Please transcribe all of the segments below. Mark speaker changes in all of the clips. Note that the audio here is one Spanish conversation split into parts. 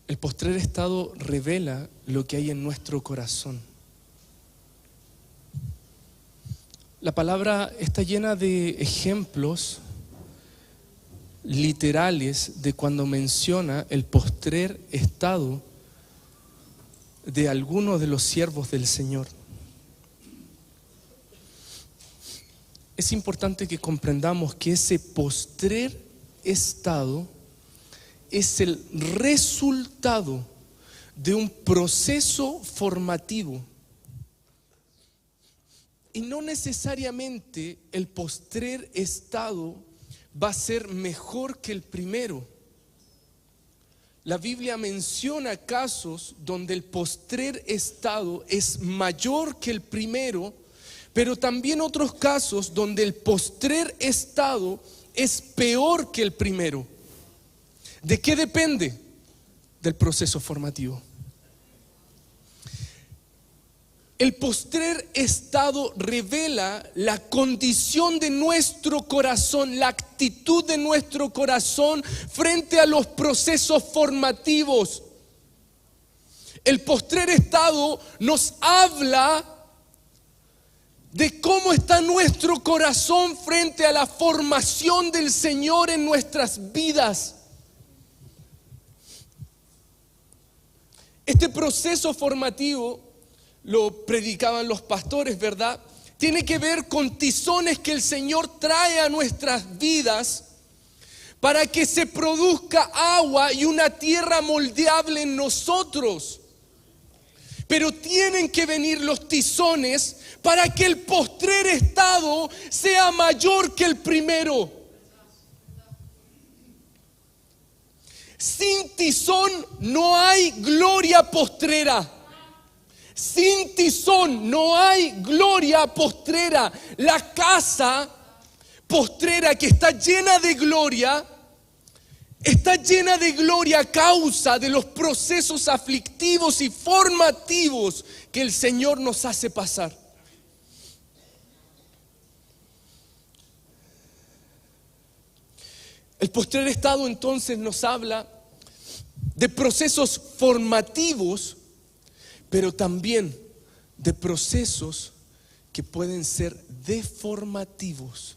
Speaker 1: El postrer estado revela lo que hay en nuestro corazón. La palabra está llena de ejemplos literales de cuando menciona el postrer estado de algunos de los siervos del Señor. Es importante que comprendamos que ese postrer estado es el resultado de un proceso formativo. Y no necesariamente el postrer estado va a ser mejor que el primero. La Biblia menciona casos donde el postrer estado es mayor que el primero, pero también otros casos donde el postrer estado es peor que el primero. ¿De qué depende? Del proceso formativo. El postrer estado revela la condición de nuestro corazón, la actitud de nuestro corazón frente a los procesos formativos. El postrer estado nos habla de cómo está nuestro corazón frente a la formación del Señor en nuestras vidas. Este proceso formativo lo predicaban los pastores, ¿verdad? Tiene que ver con tizones que el Señor trae a nuestras vidas para que se produzca agua y una tierra moldeable en nosotros. Pero tienen que venir los tizones para que el postrer estado sea mayor que el primero. Sin tizón no hay gloria postrera. Sin tizón no hay gloria postrera. La casa postrera que está llena de gloria, está llena de gloria a causa de los procesos aflictivos y formativos que el Señor nos hace pasar. El postrer estado entonces nos habla de procesos formativos, pero también de procesos que pueden ser deformativos.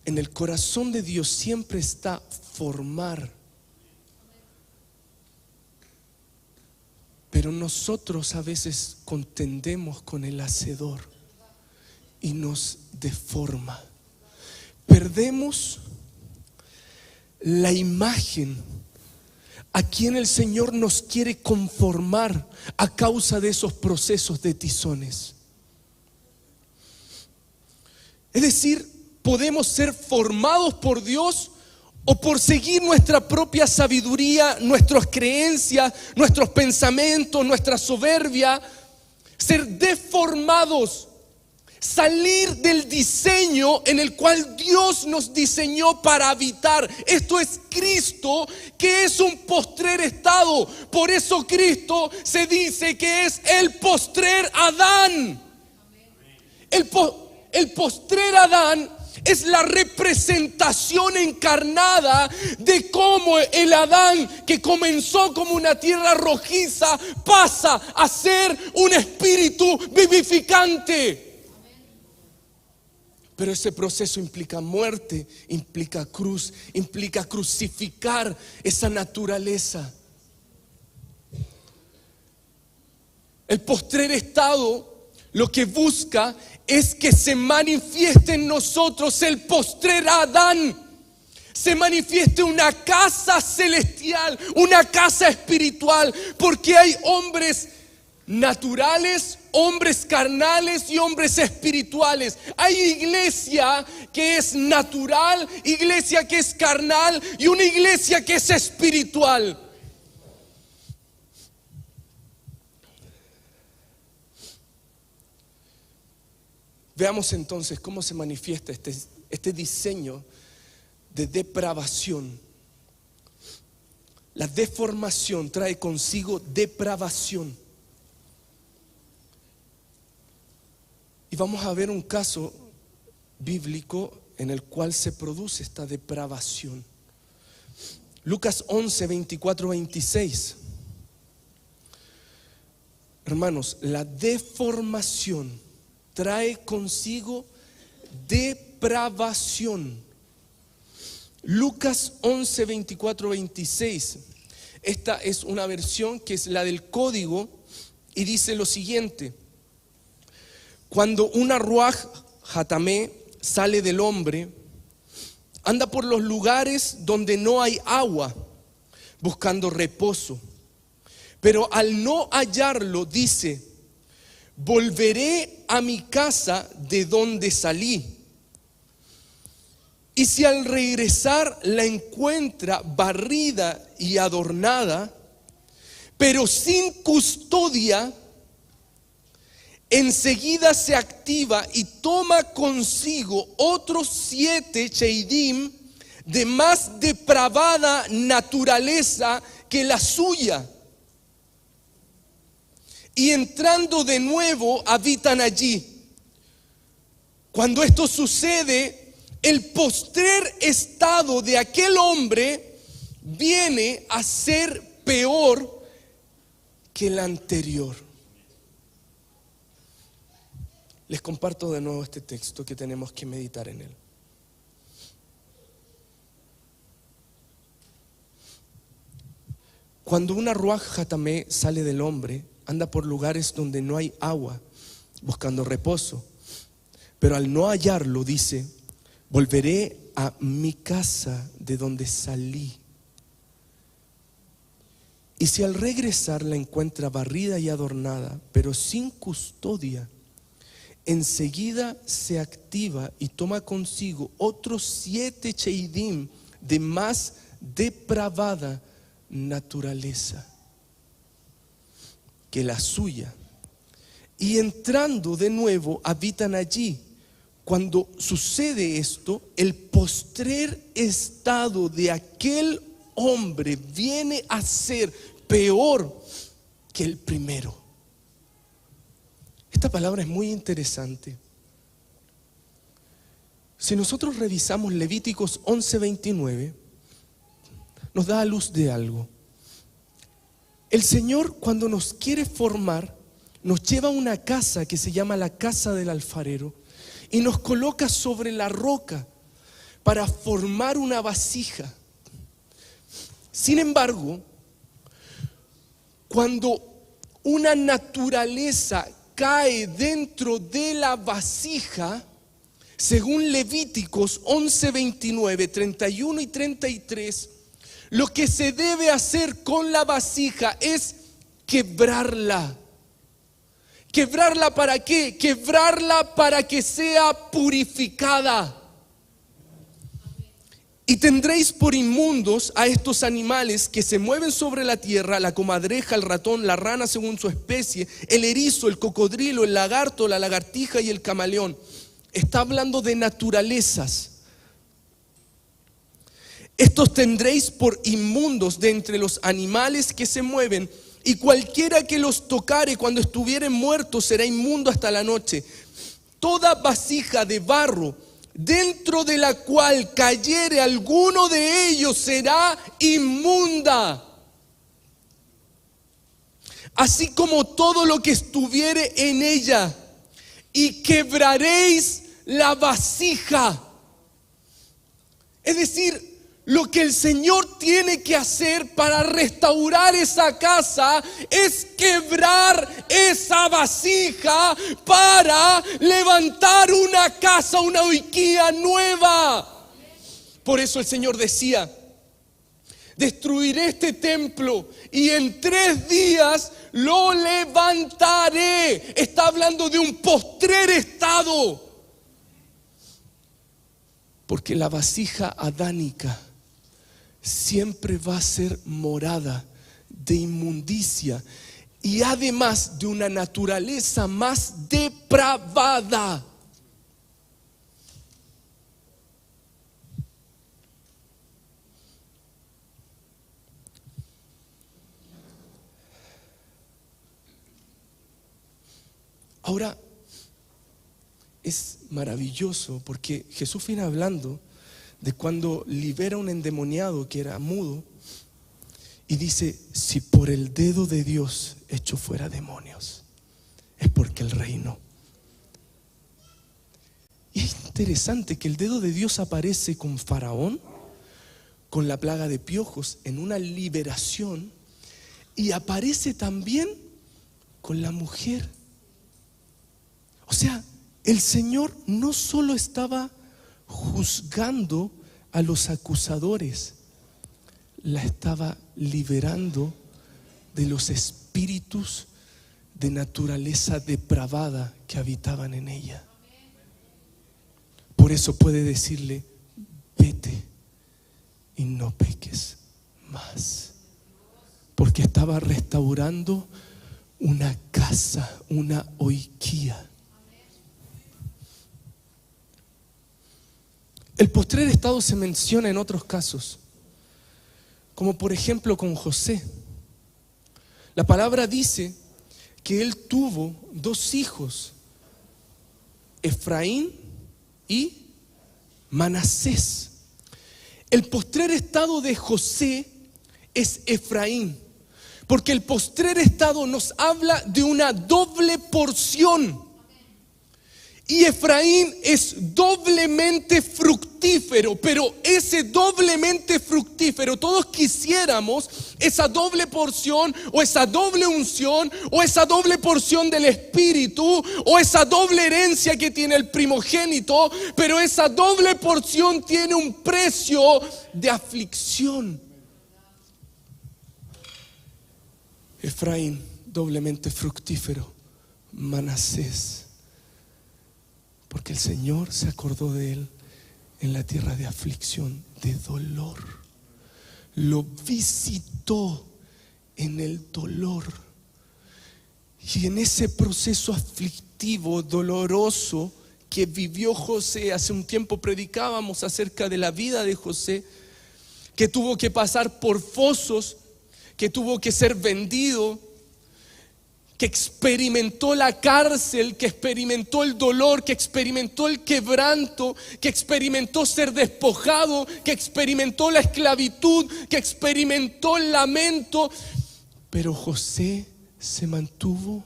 Speaker 1: En el corazón de Dios siempre está formar. Pero nosotros a veces contendemos con el hacedor y nos deforma. Perdemos la imagen a quien el Señor nos quiere conformar a causa de esos procesos de tizones. Es decir, podemos ser formados por Dios o por seguir nuestra propia sabiduría, nuestras creencias, nuestros pensamientos, nuestra soberbia, ser deformados. Salir del diseño en el cual Dios nos diseñó para habitar. Esto es Cristo, que es un postrer estado. Por eso Cristo se dice que es el postrer Adán. El postrer Adán es la representación encarnada de cómo el Adán que comenzó como una tierra rojiza pasa a ser un espíritu vivificante. Pero ese proceso implica muerte, implica cruz, implica crucificar esa naturaleza. El postrer estado lo que busca es que se manifieste en nosotros el postrer Adán. Se manifieste una casa celestial, una casa espiritual, porque hay hombres naturales, hombres carnales y hombres espirituales. Hay iglesia que es natural, iglesia que es carnal y una iglesia que es espiritual. Veamos entonces cómo se manifiesta este diseño de depravación. La deformación trae consigo depravación. Y vamos a ver un caso bíblico en el cual se produce esta depravación. Lucas 11, 24, 26. Hermanos, la deformación trae consigo depravación. Lucas 11, 24, 26. Esta es una versión que es la del código y dice lo siguiente: cuando una ruaj hatamé sale del hombre, anda por los lugares donde no hay agua, buscando reposo. Pero al no hallarlo, dice: volveré a mi casa de donde salí. Y si al regresar la encuentra barrida y adornada, pero sin custodia, enseguida se activa y toma consigo otros 7 sheidim de más depravada naturaleza que la suya. Y entrando de nuevo habitan allí. Cuando esto sucede, el postrer estado de aquel hombre viene a ser peor que el anterior. Les comparto de nuevo este texto que tenemos que meditar en él. Cuando una ruaj hatamé sale del hombre, anda por lugares donde no hay agua, buscando reposo. Pero al no hallarlo, dice: volveré a mi casa de donde salí. Y si al regresar la encuentra barrida y adornada, pero sin custodia, enseguida se activa y toma consigo otros 7 sheidim de más depravada naturaleza que la suya. Y entrando de nuevo habitan allí. Cuando sucede esto, el postrer estado de aquel hombre viene a ser peor que el primero. Esta palabra es muy interesante. Si nosotros revisamos Levíticos 11:29, nos da a luz de algo. El Señor, cuando nos quiere formar, nos lleva a una casa que se llama la casa del alfarero y nos coloca sobre la roca para formar una vasija. Sin embargo, cuando una naturaleza cae dentro de la vasija, según Levíticos 11:29, 31 y 33, lo que se debe hacer con la vasija es quebrarla. ¿Quebrarla para qué? Quebrarla para que sea purificada. Y tendréis por inmundos a estos animales que se mueven sobre la tierra: la comadreja, el ratón, la rana según su especie, el erizo, el cocodrilo, el lagarto, la lagartija y el camaleón. Está hablando de naturalezas. Estos tendréis por inmundos de entre los animales que se mueven, y cualquiera que los tocare cuando estuvieren muertos será inmundo hasta la noche. Toda vasija de barro dentro de la cual cayere alguno de ellos será inmunda, así como todo lo que estuviere en ella. Y quebraréis la vasija. Es decir, lo que el Señor tiene que hacer para restaurar esa casa es quebrar esa vasija para levantar una casa, una oiquía nueva. Por eso el Señor decía: destruiré este templo y en 3 días lo levantaré. Está hablando de un postrer estado. Porque la vasija adánica siempre va a ser morada de inmundicia y además de una naturaleza más depravada. Ahora, es maravilloso porque Jesús viene hablando de cuando libera a un endemoniado que era mudo y dice: si por el dedo de Dios echo fuera demonios, es porque Él reinó. Y es interesante que el dedo de Dios aparece con Faraón, con la plaga de piojos, en una liberación, y aparece también con la mujer. O sea, el Señor no solo estaba juzgando a los acusadores, la estaba liberando de los espíritus de naturaleza depravada que habitaban en ella. Por eso puede decirle: vete y no peques más, porque estaba restaurando una casa, una oiquía. El postrer estado se menciona en otros casos, como por ejemplo con José. La palabra dice que él tuvo 2 hijos, Efraín y Manasés. El postrer estado de José es Efraín, porque el postrer estado nos habla de una doble porción. Y Efraín es doblemente fructífero, pero ese doblemente fructífero, todos quisiéramos esa doble porción, o esa doble unción, o esa doble porción del Espíritu, o esa doble herencia que tiene el primogénito, pero esa doble porción tiene un precio de aflicción. Efraín, doblemente fructífero. Manasés, porque el Señor se acordó de él en la tierra de aflicción, de dolor. Lo visitó en el dolor. Y en ese proceso aflictivo, doloroso que vivió José, hace un tiempo predicábamos acerca de la vida de José, que tuvo que pasar por fosos, que tuvo que ser vendido, que experimentó la cárcel, que experimentó el dolor, que experimentó el quebranto, que experimentó ser despojado, que experimentó la esclavitud, que experimentó el lamento. Pero José se mantuvo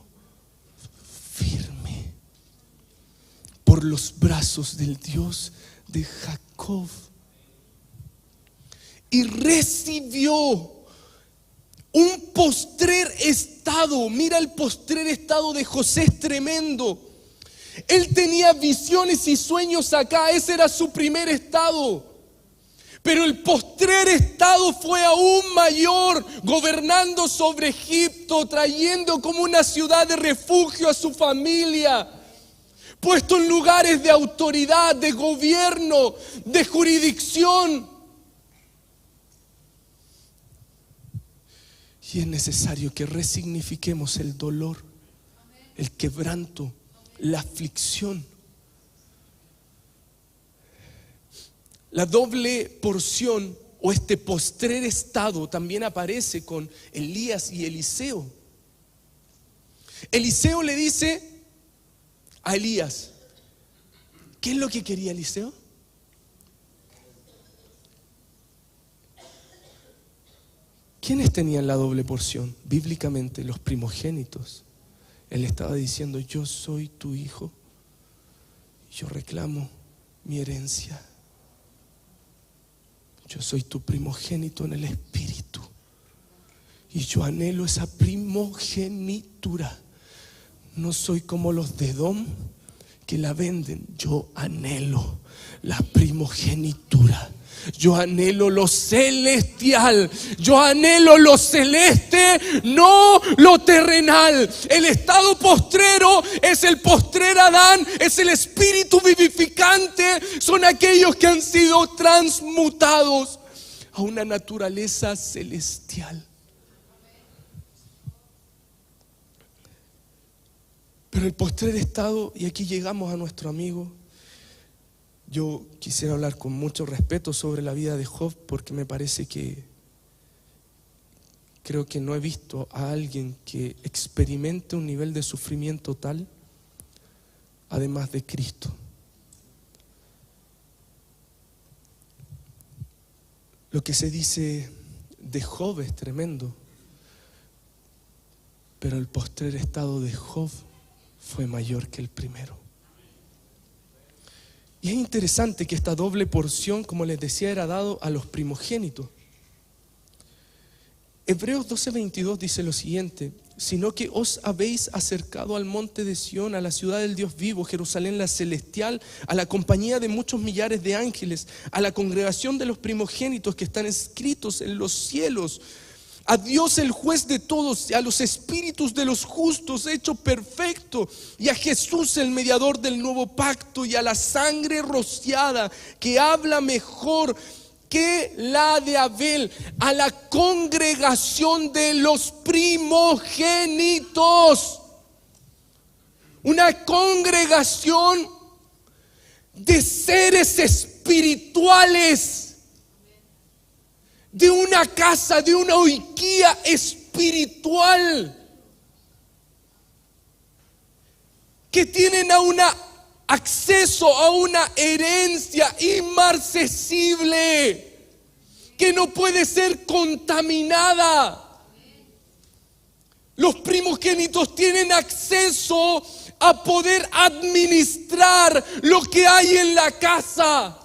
Speaker 1: firme por los brazos del Dios de Jacob y recibió un postrer estado. Mira, el postrer estado de José es tremendo. Él tenía visiones y sueños acá, ese era su primer estado. Pero el postrer estado fue aún mayor, gobernando sobre Egipto, trayendo como una ciudad de refugio a su familia, puesto en lugares de autoridad, de gobierno, de jurisdicción. Y es necesario que resignifiquemos el dolor, el quebranto, la aflicción. La doble porción o este postrer estado también aparece con Elías y Eliseo. Eliseo le dice a Elías: ¿qué es lo que quería Eliseo? ¿Quiénes tenían la doble porción? Bíblicamente, los primogénitos. Él estaba diciendo: yo soy tu hijo, yo reclamo mi herencia. Yo soy tu primogénito en el Espíritu, y yo anhelo esa primogenitura. No soy como los de Edom que la venden. Yo anhelo la primogenitura. Yo anhelo lo celestial. Yo anhelo lo celeste, no lo terrenal. El estado postrero es el postrer Adán, es el espíritu vivificante. Son aquellos que han sido transmutados a una naturaleza celestial. Pero el postrer estado, y aquí llegamos a nuestro amigo. Yo quisiera hablar con mucho respeto sobre la vida de Job, porque me parece que creo que no he visto a alguien que experimente un nivel de sufrimiento tal, además de Cristo. Lo que se dice de Job es tremendo, pero el postrer estado de Job fue mayor que el primero. Y es interesante que esta doble porción, como les decía, era dado a los primogénitos. Hebreos 12:22 dice lo siguiente: sino que os habéis acercado al monte de Sión, a la ciudad del Dios vivo, Jerusalén la celestial, a la compañía de muchos millares de ángeles, a la congregación de los primogénitos que están escritos en los cielos, a Dios el juez de todos, a los espíritus de los justos hecho perfecto, y a Jesús el mediador del nuevo pacto, y a la sangre rociada que habla mejor que la de Abel, a la congregación de los primogénitos. Una congregación de seres espirituales, de una casa, de una oikía espiritual, que tienen acceso a una herencia inmarcesible, que no puede ser contaminada. Los primogénitos tienen acceso a poder administrar lo que hay en la casa.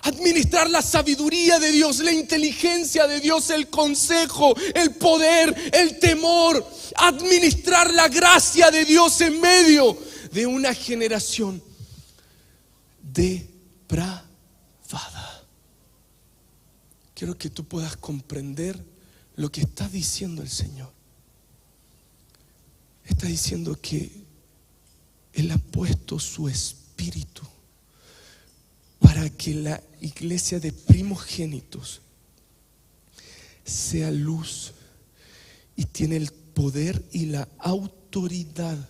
Speaker 1: Administrar la sabiduría de Dios, la inteligencia de Dios, el consejo, el poder, el temor. Administrar la gracia de Dios en medio de una generación depravada. Quiero que tú puedas comprender lo que está diciendo el Señor. Está diciendo que Él ha puesto su espíritu para que la iglesia de primogénitos sea luz y tiene el poder y la autoridad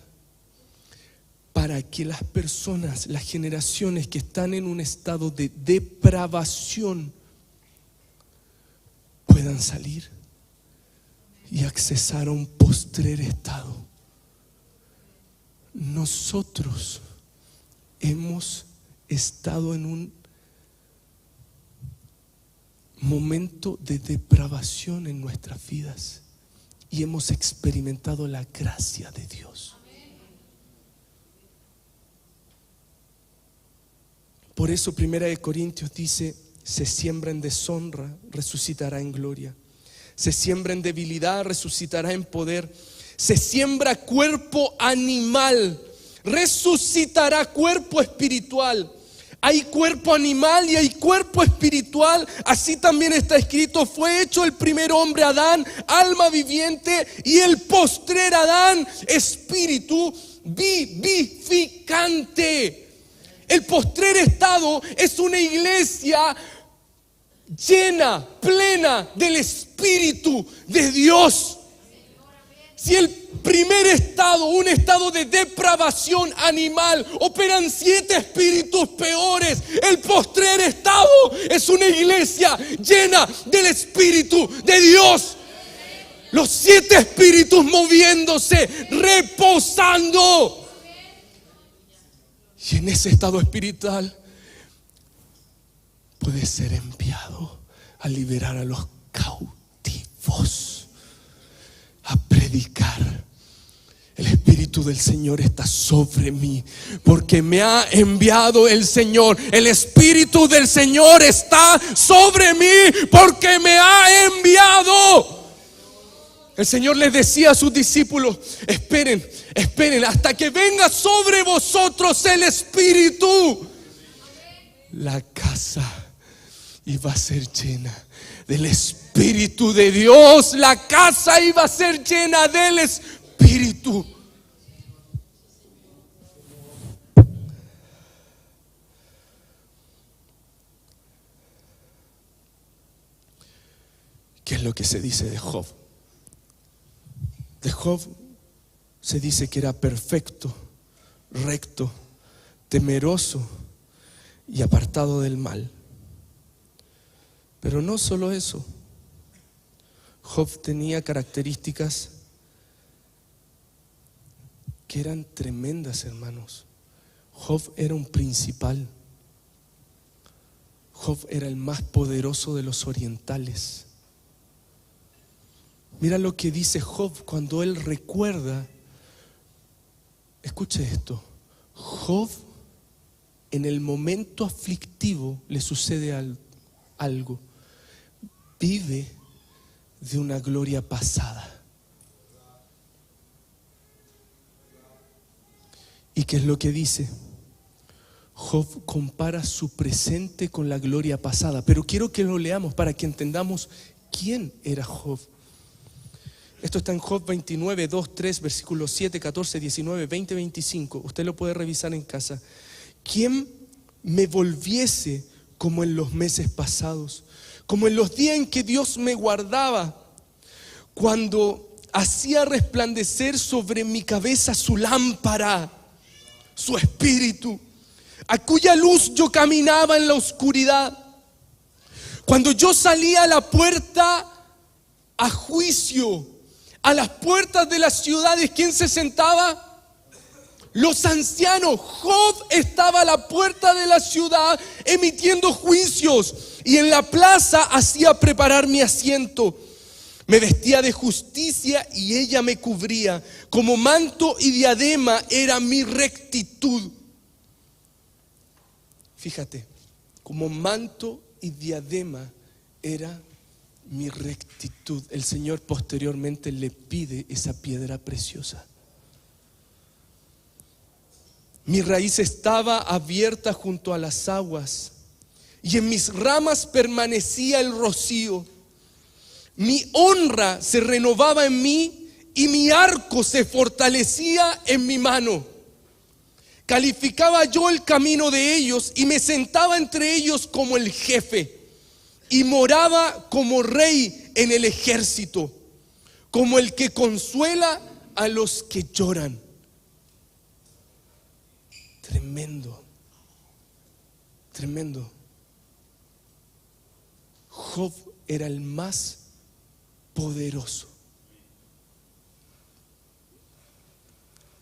Speaker 1: para que las personas, las generaciones que están en un estado de depravación puedan salir y accesar a un postrer estado. Nosotros hemos estado en un momento de depravación en nuestras vidas y hemos experimentado la gracia de Dios. Por eso 1 Corintios dice: se siembra en deshonra, resucitará en gloria. Se siembra en debilidad, resucitará en poder. Se siembra cuerpo animal, resucitará cuerpo espiritual. Hay cuerpo animal y hay cuerpo espiritual. Así también está escrito: fue hecho el primer hombre Adán, alma viviente, y el postrer Adán, espíritu vivificante. El postrer estado es una iglesia llena, plena del Espíritu de Dios. Si el primer estado, un estado de depravación animal, operan 7 espíritus peores, el postrer estado es una iglesia llena del Espíritu de Dios. Los 7 espíritus moviéndose, reposando. Y en ese estado espiritual puede ser enviado a liberar a los cautivos, a predicar. El Espíritu del Señor está sobre mí, porque me ha enviado el Señor. El Espíritu del Señor está sobre mí, porque me ha enviado. El Señor les decía a sus discípulos: esperen hasta que venga sobre vosotros el Espíritu. La casa iba a ser llena del Espíritu de Dios. La casa iba a ser llena del Espíritu. ¿Qué es lo que se dice de Job? De Job se dice que era perfecto, recto, temeroso y apartado del mal. Pero no solo eso. Job tenía características que eran tremendas, hermanos. Job era un principal. Job era el más poderoso de los orientales. Mira lo que dice Job cuando él recuerda. Escuche esto. Job, en el momento aflictivo, le sucede algo. Vive de una gloria pasada. ¿Y qué es lo que dice? Job compara su presente con la gloria pasada. Pero quiero que lo leamos para que entendamos quién era Job. Esto está en Job 29, 2, 3, versículos 7, 14, 19, 20, 25. Usted lo puede revisar en casa. ¿Quién me volviese como en los meses pasados? Como en los días en que Dios me guardaba, cuando hacía resplandecer sobre mi cabeza su lámpara, su espíritu, a cuya luz yo caminaba en la oscuridad. Cuando yo salía a la puerta a juicio, a las puertas de las ciudades, ¿quién se sentaba? Los ancianos. Job estaba a la puerta de la ciudad emitiendo juicios, y en la plaza hacía preparar mi asiento. Me vestía de justicia y ella me cubría. Como manto y diadema era mi rectitud. Fíjate, como manto y diadema era mi rectitud. El Señor posteriormente le pide esa piedra preciosa. Mi raíz estaba abierta junto a las aguas, y en mis ramas permanecía el rocío. Mi honra se renovaba en mí, y mi arco se fortalecía en mi mano. Calificaba yo el camino de ellos, y me sentaba entre ellos como el jefe, y moraba como rey en el ejército, como el que consuela a los que lloran. Tremendo, tremendo. Job era el más poderoso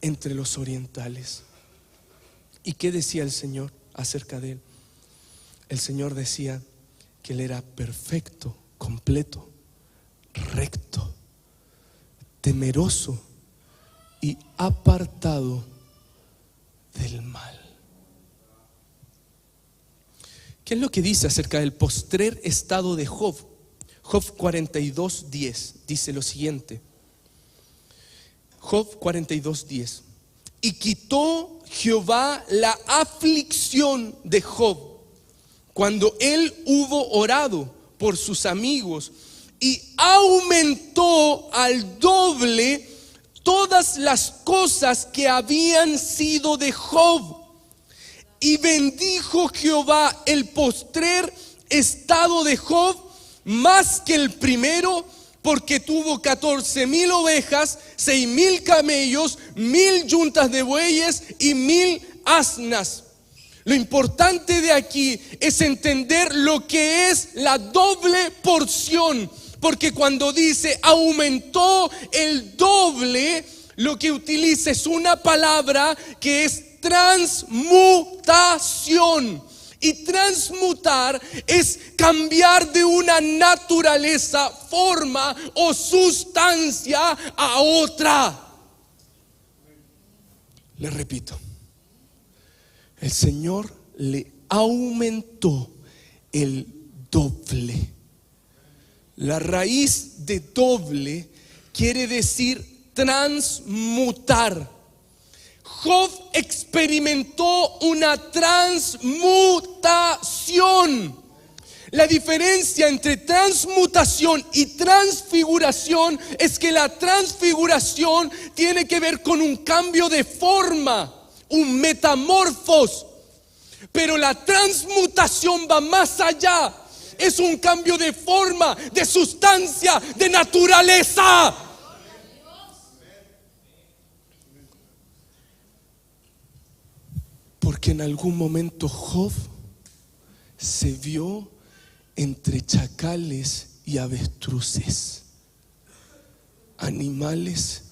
Speaker 1: entre los orientales. ¿Y qué decía el Señor acerca de él? El Señor decía que él era perfecto, completo, recto, temeroso y apartado del mal. ¿Qué es lo que dice acerca del postrer estado de Job? Job 42:10 dice lo siguiente. Job 42:10. Y quitó Jehová la aflicción de Job cuando él hubo orado por sus amigos, y aumentó al doble todas las cosas que habían sido de Job. Y bendijo Jehová el postrer estado de Job más que el primero, porque tuvo 14,000 ovejas, 6,000 camellos, 1,000 yuntas de bueyes y 1,000 asnas. Lo importante de aquí es entender lo que es la doble porción, porque cuando dice aumentó el doble, lo que utiliza es una palabra que es transmutación. Y transmutar es cambiar de una naturaleza, forma o sustancia a otra. Le repito, el Señor le aumentó el doble. La raíz de doble quiere decir transmutar. Job experimentó una transmutación. La diferencia entre transmutación y transfiguración es que la transfiguración tiene que ver con un cambio de forma, un metamorfos. Pero la transmutación va más allá. Es un cambio de forma, de sustancia, de naturaleza. Porque en algún momento Job se vio entre chacales y avestruces, animales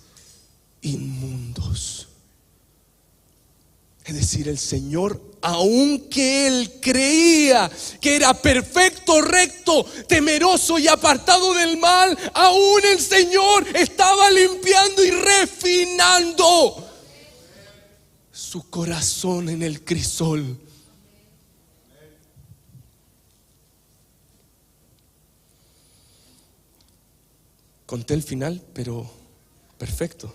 Speaker 1: inmundos. Es decir, el Señor, aunque él creía que era perfecto, recto, temeroso y apartado del mal, aún el Señor estaba limpiando y refinando su corazón en el crisol. Conté el final, pero perfecto.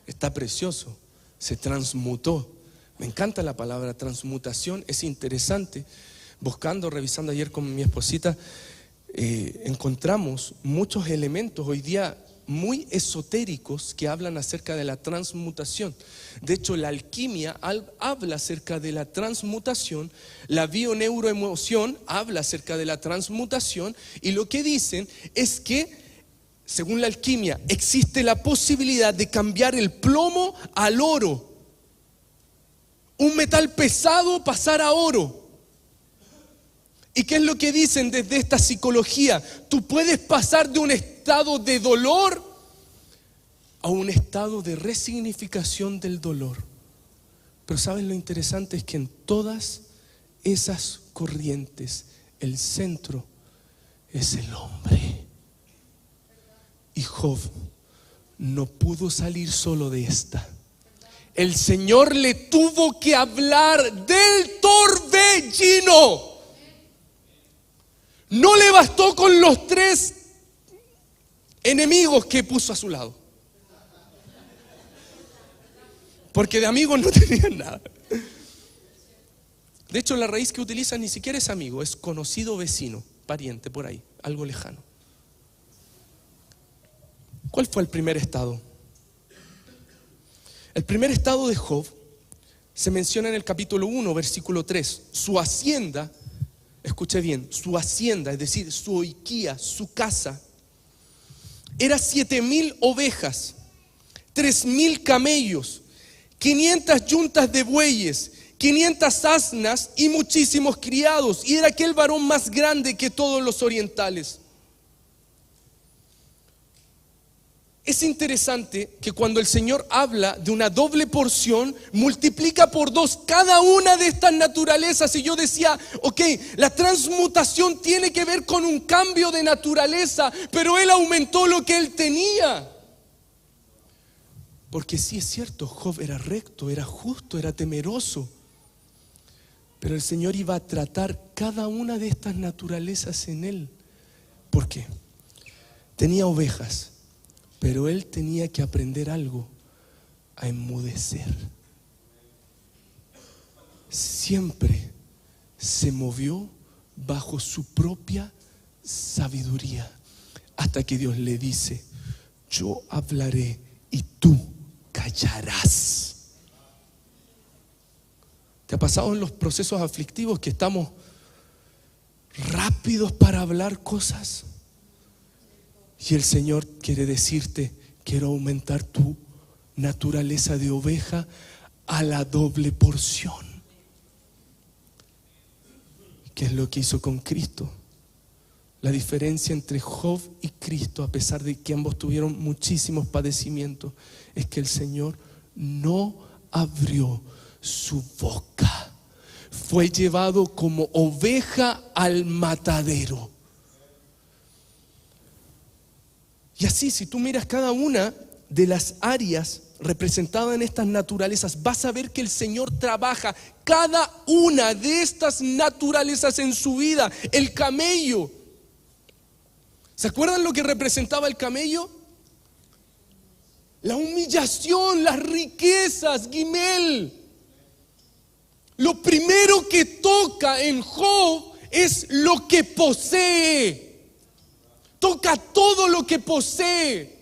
Speaker 1: Está precioso. Se transmutó. Me encanta la palabra transmutación, es interesante. Revisando ayer con mi esposita, encontramos muchos elementos hoy día muy esotéricos que hablan acerca de la transmutación. De hecho, la alquimia habla acerca de la transmutación, la bioneuroemoción habla acerca de la transmutación, y lo que dicen es que, según la alquimia, existe la posibilidad de cambiar el plomo al oro. Un metal pesado pasar a oro. ¿Y qué es lo que dicen desde esta psicología? Tú puedes pasar de un estado de dolor a un estado de resignificación del dolor. Pero ¿saben lo interesante? Es que en todas esas corrientes el centro es el hombre. Y Job no pudo salir solo de esta. El Señor le tuvo que hablar del torbellino. No le bastó con los 3 enemigos que puso a su lado, porque de amigos no tenían nada. De hecho, la raíz que utilizan ni siquiera es amigo, es conocido vecino, pariente por ahí, algo lejano. ¿Cuál fue el primer estado? El primer estado de Job se menciona en el capítulo 1, versículo 3. Su hacienda, escuche bien, su hacienda, es decir, su oiquía, su casa, era 7,000 ovejas, 3,000 camellos, 500 yuntas de bueyes, 500 asnas y muchísimos criados. Y era aquel varón más grande que todos los orientales. Es interesante que cuando el Señor habla de una doble porción, multiplica por 2 cada una de estas naturalezas. Y yo decía, ok, la transmutación tiene que ver con un cambio de naturaleza, pero Él aumentó lo que Él tenía. Porque sí es cierto, Job era recto, era justo, era temeroso. Pero el Señor iba a tratar cada una de estas naturalezas en Él. ¿Por qué? Tenía ovejas. Pero él tenía que aprender algo, a enmudecer. Siempre se movió bajo su propia sabiduría, hasta que Dios le dice, yo hablaré y tú callarás. ¿Te ha pasado en los procesos aflictivos que estamos rápidos para hablar cosas? Y el Señor quiere decirte, quiero aumentar tu naturaleza de oveja a la doble porción. ¿Qué es lo que hizo con Cristo? La diferencia entre Job y Cristo, a pesar de que ambos tuvieron muchísimos padecimientos, es que el Señor no abrió su boca. Fue llevado como oveja al matadero. Y así, si tú miras cada una de las áreas representadas en estas naturalezas, vas a ver que el Señor trabaja cada una de estas naturalezas en su vida. El camello, ¿se acuerdan lo que representaba el camello? La humillación, las riquezas, Gimel. Lo primero que toca en Job es lo que posee. Toca todo lo que posee.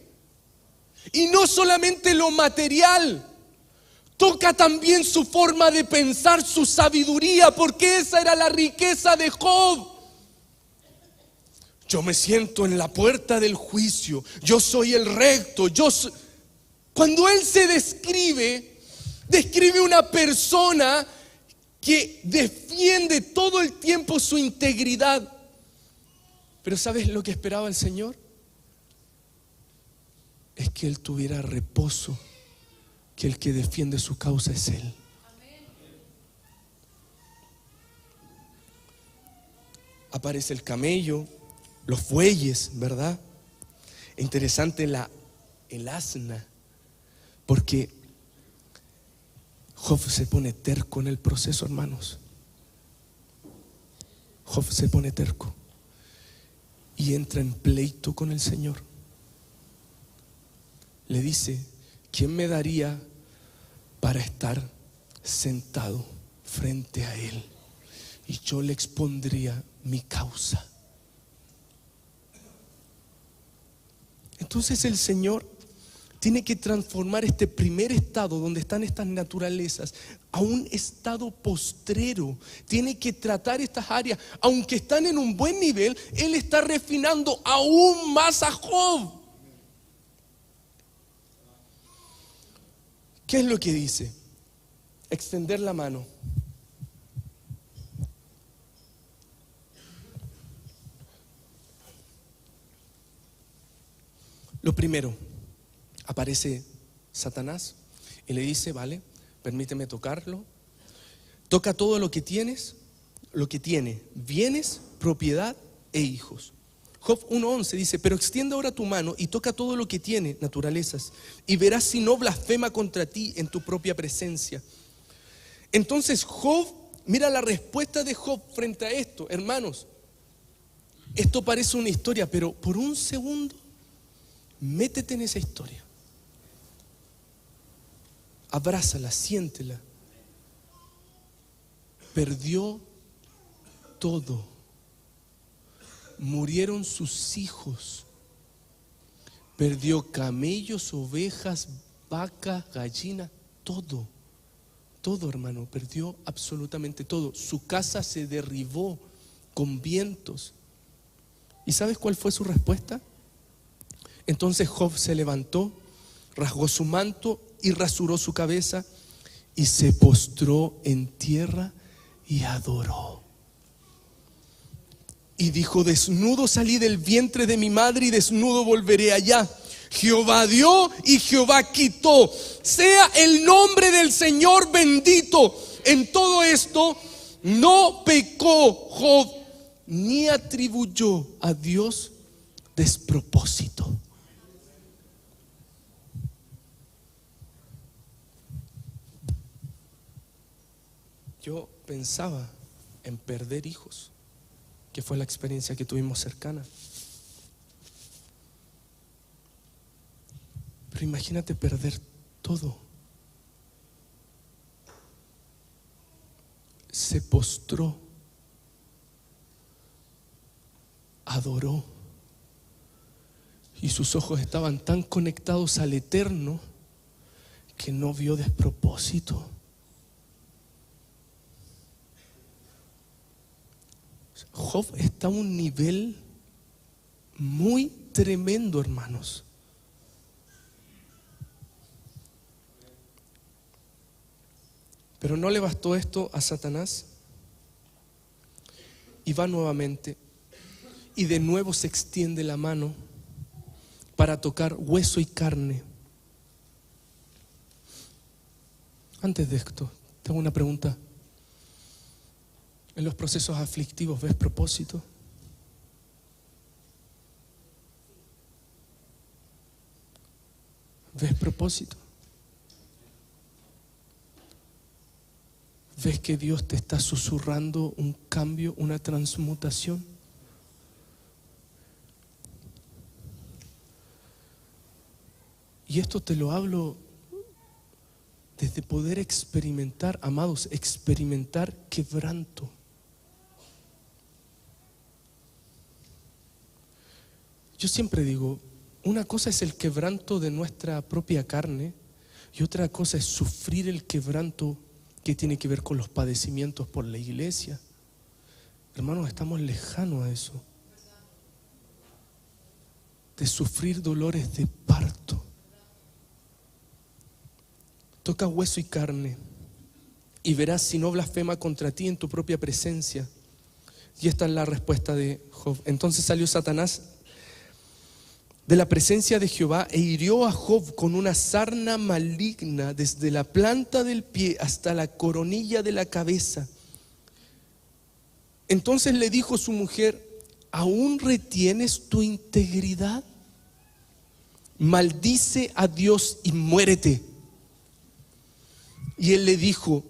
Speaker 1: Y no solamente lo material, toca también su forma de pensar, su sabiduría, porque esa era la riqueza de Job. Yo me siento en la puerta del juicio, yo soy el recto, Cuando él se describe una persona que defiende todo el tiempo su integridad. Pero ¿sabes lo que esperaba el Señor? Es que él tuviera reposo, que el que defiende su causa es Él. aparece el camello, los bueyes, ¿verdad? Interesante el asna, porque Job se pone terco en el proceso, hermanos. Job se pone terco y entra en pleito con el Señor. Le dice: ¿quién me daría para estar sentado frente a Él? Y yo le expondría mi causa. Entonces el Señor tiene que transformar este primer estado donde están estas naturalezas a un estado postrero. Tiene que tratar estas áreas, aunque están en un buen nivel. Él está refinando aún más a Job. ¿Qué es lo que dice? Extender la mano. Lo primero, aparece Satanás y le dice: vale, permíteme tocarlo. Toca todo lo que tienes, lo que tiene, bienes, propiedad e hijos. Job 1:11 dice: pero extiende ahora tu mano y toca todo lo que tiene, naturalezas, y verás si no blasfema contra ti en tu propia presencia. Entonces Job, mira la respuesta de Job frente a esto. Hermanos, esto parece una historia, pero por un segundo métete en esa historia. Abrázala, siéntela. Perdió todo. Murieron sus hijos. Perdió camellos, ovejas, vacas, gallinas, todo. Todo, hermano, perdió absolutamente todo. Su casa se derribó con vientos. ¿Y sabes cuál fue su respuesta? Entonces Job se levantó, rasgó su manto y rasuró su cabeza y se postró en tierra y adoró. Y dijo: desnudo salí del vientre de mi madre y desnudo volveré allá. Jehová dio y Jehová quitó. Sea el nombre del Señor bendito. En todo esto no pecó Job ni atribuyó a Dios despropósito. Yo pensaba en perder hijos, que fue la experiencia que tuvimos cercana. Pero imagínate perder todo. Se postró, adoró, y sus ojos estaban tan conectados al Eterno que no vio despropósito. Job está a un nivel muy tremendo, hermanos. Pero no le bastó esto a Satanás. Y va nuevamente. Y de nuevo se extiende la mano para tocar hueso y carne. Antes de esto, tengo una pregunta. En los procesos aflictivos, ¿ves propósito? ¿Ves propósito? ¿Ves que Dios te está susurrando un cambio, una transmutación? Y esto te lo hablo desde poder experimentar, amados, experimentar quebranto. Yo siempre digo, una cosa es el quebranto de nuestra propia carne y otra cosa es sufrir el quebranto que tiene que ver con los padecimientos por la iglesia. Hermanos, estamos lejanos a eso. De sufrir dolores de parto. Toca hueso y carne y verás si no blasfema contra ti en tu propia presencia. Y esta es la respuesta de Job. Entonces salió Satanás de la presencia de Jehová e hirió a Job con una sarna maligna desde la planta del pie hasta la coronilla de la cabeza. Entonces le dijo su mujer: ¿aún retienes tu integridad? Maldice a Dios y muérete. Y él le dijo: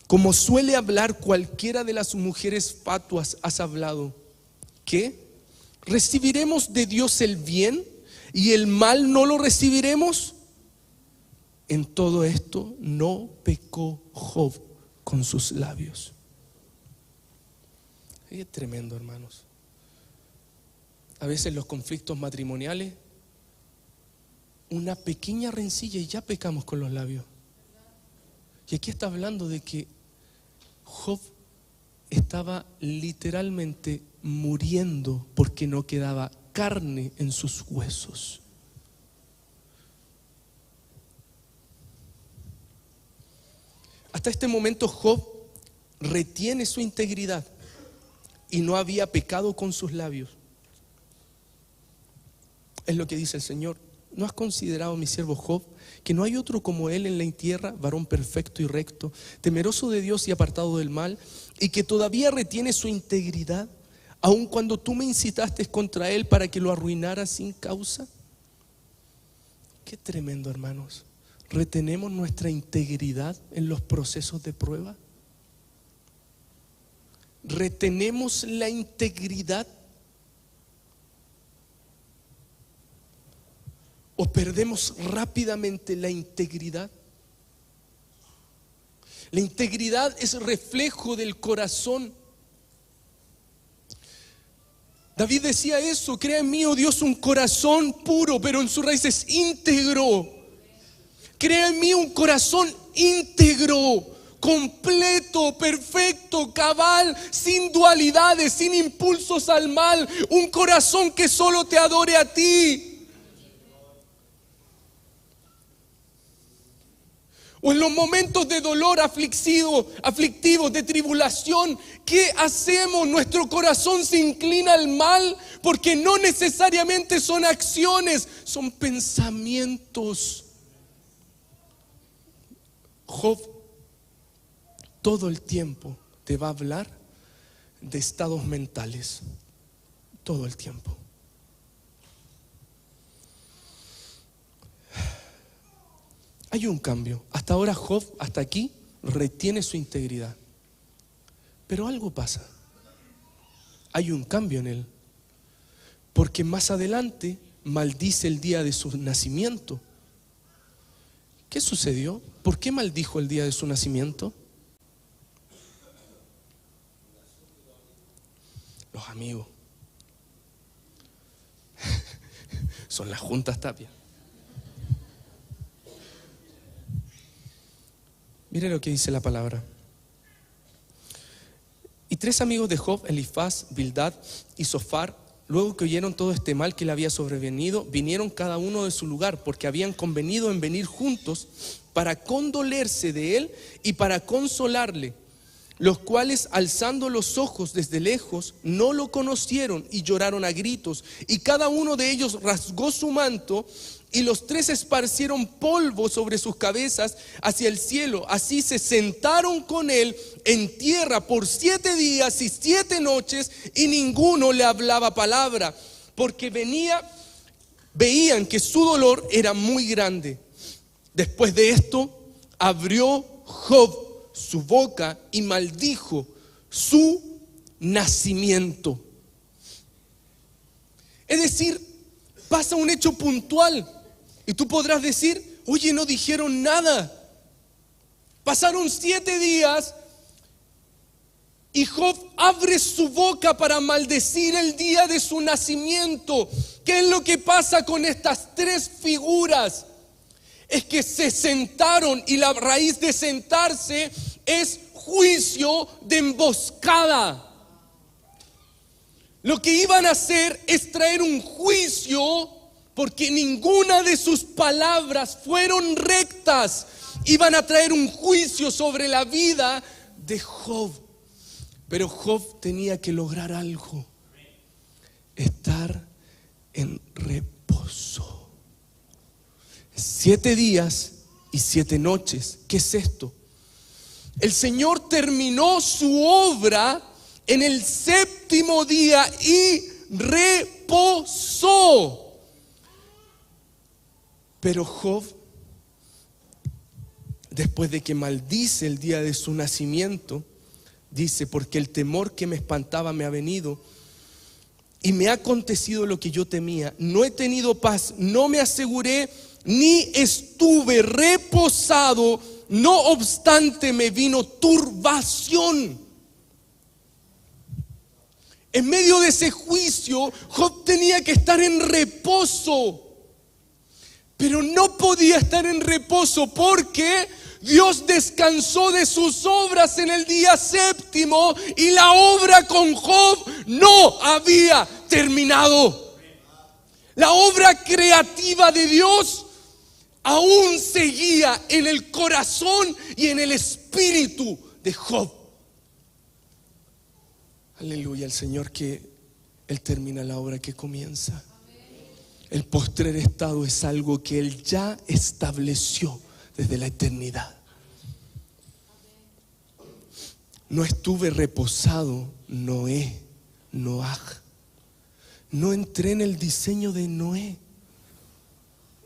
Speaker 1: como suele hablar cualquiera de las mujeres fatuas, has hablado. ¿Qué? ¿Recibiremos de Dios el bien y el mal no lo recibiremos? En todo esto no pecó Job con sus labios. Es tremendo, hermanos. A veces los conflictos matrimoniales, una pequeña rencilla y ya pecamos con los labios. Y aquí está hablando de que Job estaba literalmente muriendo porque no quedaba carne en sus huesos. Hasta este momento Job retiene su integridad y no había pecado con sus labios. Es lo que dice el Señor: ¿no has considerado, mi siervo Job, que no hay otro como él en la tierra, varón perfecto y recto, temeroso de Dios y apartado del mal, y que todavía retiene su integridad, aun cuando tú me incitaste contra él para que lo arruinara sin causa? Qué tremendo, hermanos. ¿Retenemos nuestra integridad en los procesos de prueba? ¿Retenemos la integridad? ¿O perdemos rápidamente la integridad? La integridad es reflejo del corazón. David decía eso: crea en mí, oh Dios, un corazón puro, pero en su raíz es íntegro. Crea en mí un corazón íntegro, completo, perfecto, cabal, sin dualidades, sin impulsos al mal. Un corazón que solo te adore a ti. O en los momentos de dolor aflictivos, de tribulación, ¿qué hacemos? Nuestro corazón se inclina al mal, porque no necesariamente son acciones, son pensamientos. Job todo el tiempo te va a hablar de estados mentales, todo el tiempo. Hay un cambio. Hasta ahora Job, hasta aquí, retiene su integridad. Pero algo pasa. Hay un cambio en él. Porque más adelante maldice el día de su nacimiento. ¿Qué sucedió? ¿Por qué maldijo el día de su nacimiento? Los amigos. Son las juntas Tapia. Mire lo que dice la palabra. Y 3 amigos de Job, Elifaz, Bildad y Zofar, luego que oyeron todo este mal que le había sobrevenido, vinieron cada uno de su lugar, porque habían convenido en venir juntos para condolerse de él y para consolarle, los cuales, alzando los ojos desde lejos, no lo conocieron y lloraron a gritos, y cada uno de ellos rasgó su manto, y los 3 esparcieron polvo sobre sus cabezas hacia el cielo. Así se sentaron con él en tierra por 7 días y 7 noches, y ninguno le hablaba palabra, porque veían que su dolor era muy grande. Después de esto, abrió Job su boca y maldijo su nacimiento. Es decir, pasa un hecho puntual. Y tú podrás decir: oye, no dijeron nada. Pasaron 7 días y Job abre su boca para maldecir el día de su nacimiento. ¿Qué es lo que pasa con estas 3 figuras? Es que se sentaron, y la raíz de sentarse es juicio de emboscada. Lo que iban a hacer es traer un juicio, porque ninguna de sus palabras fueron rectas. Iban a traer un juicio sobre la vida de Job. Pero Job tenía que lograr algo: estar en reposo. 7 días y 7 noches. ¿Qué es esto? El Señor terminó su obra en el séptimo día y reposó. Pero Job, después de que maldice el día de su nacimiento, dice: porque el temor que me espantaba me ha venido y me ha acontecido lo que yo temía. No he tenido paz, no me aseguré, ni estuve reposado. No obstante, me vino turbación. En medio de ese juicio, Job tenía que estar en reposo. Pero no podía estar en reposo porque Dios descansó de sus obras en el día séptimo y la obra con Job no había terminado. La obra creativa de Dios aún seguía en el corazón y en el espíritu de Job. Aleluya al Señor, que Él termina la obra que comienza. El postrer estado es algo que Él ya estableció desde la eternidad. No estuve reposado, Noaj. No entré en el diseño de Noé.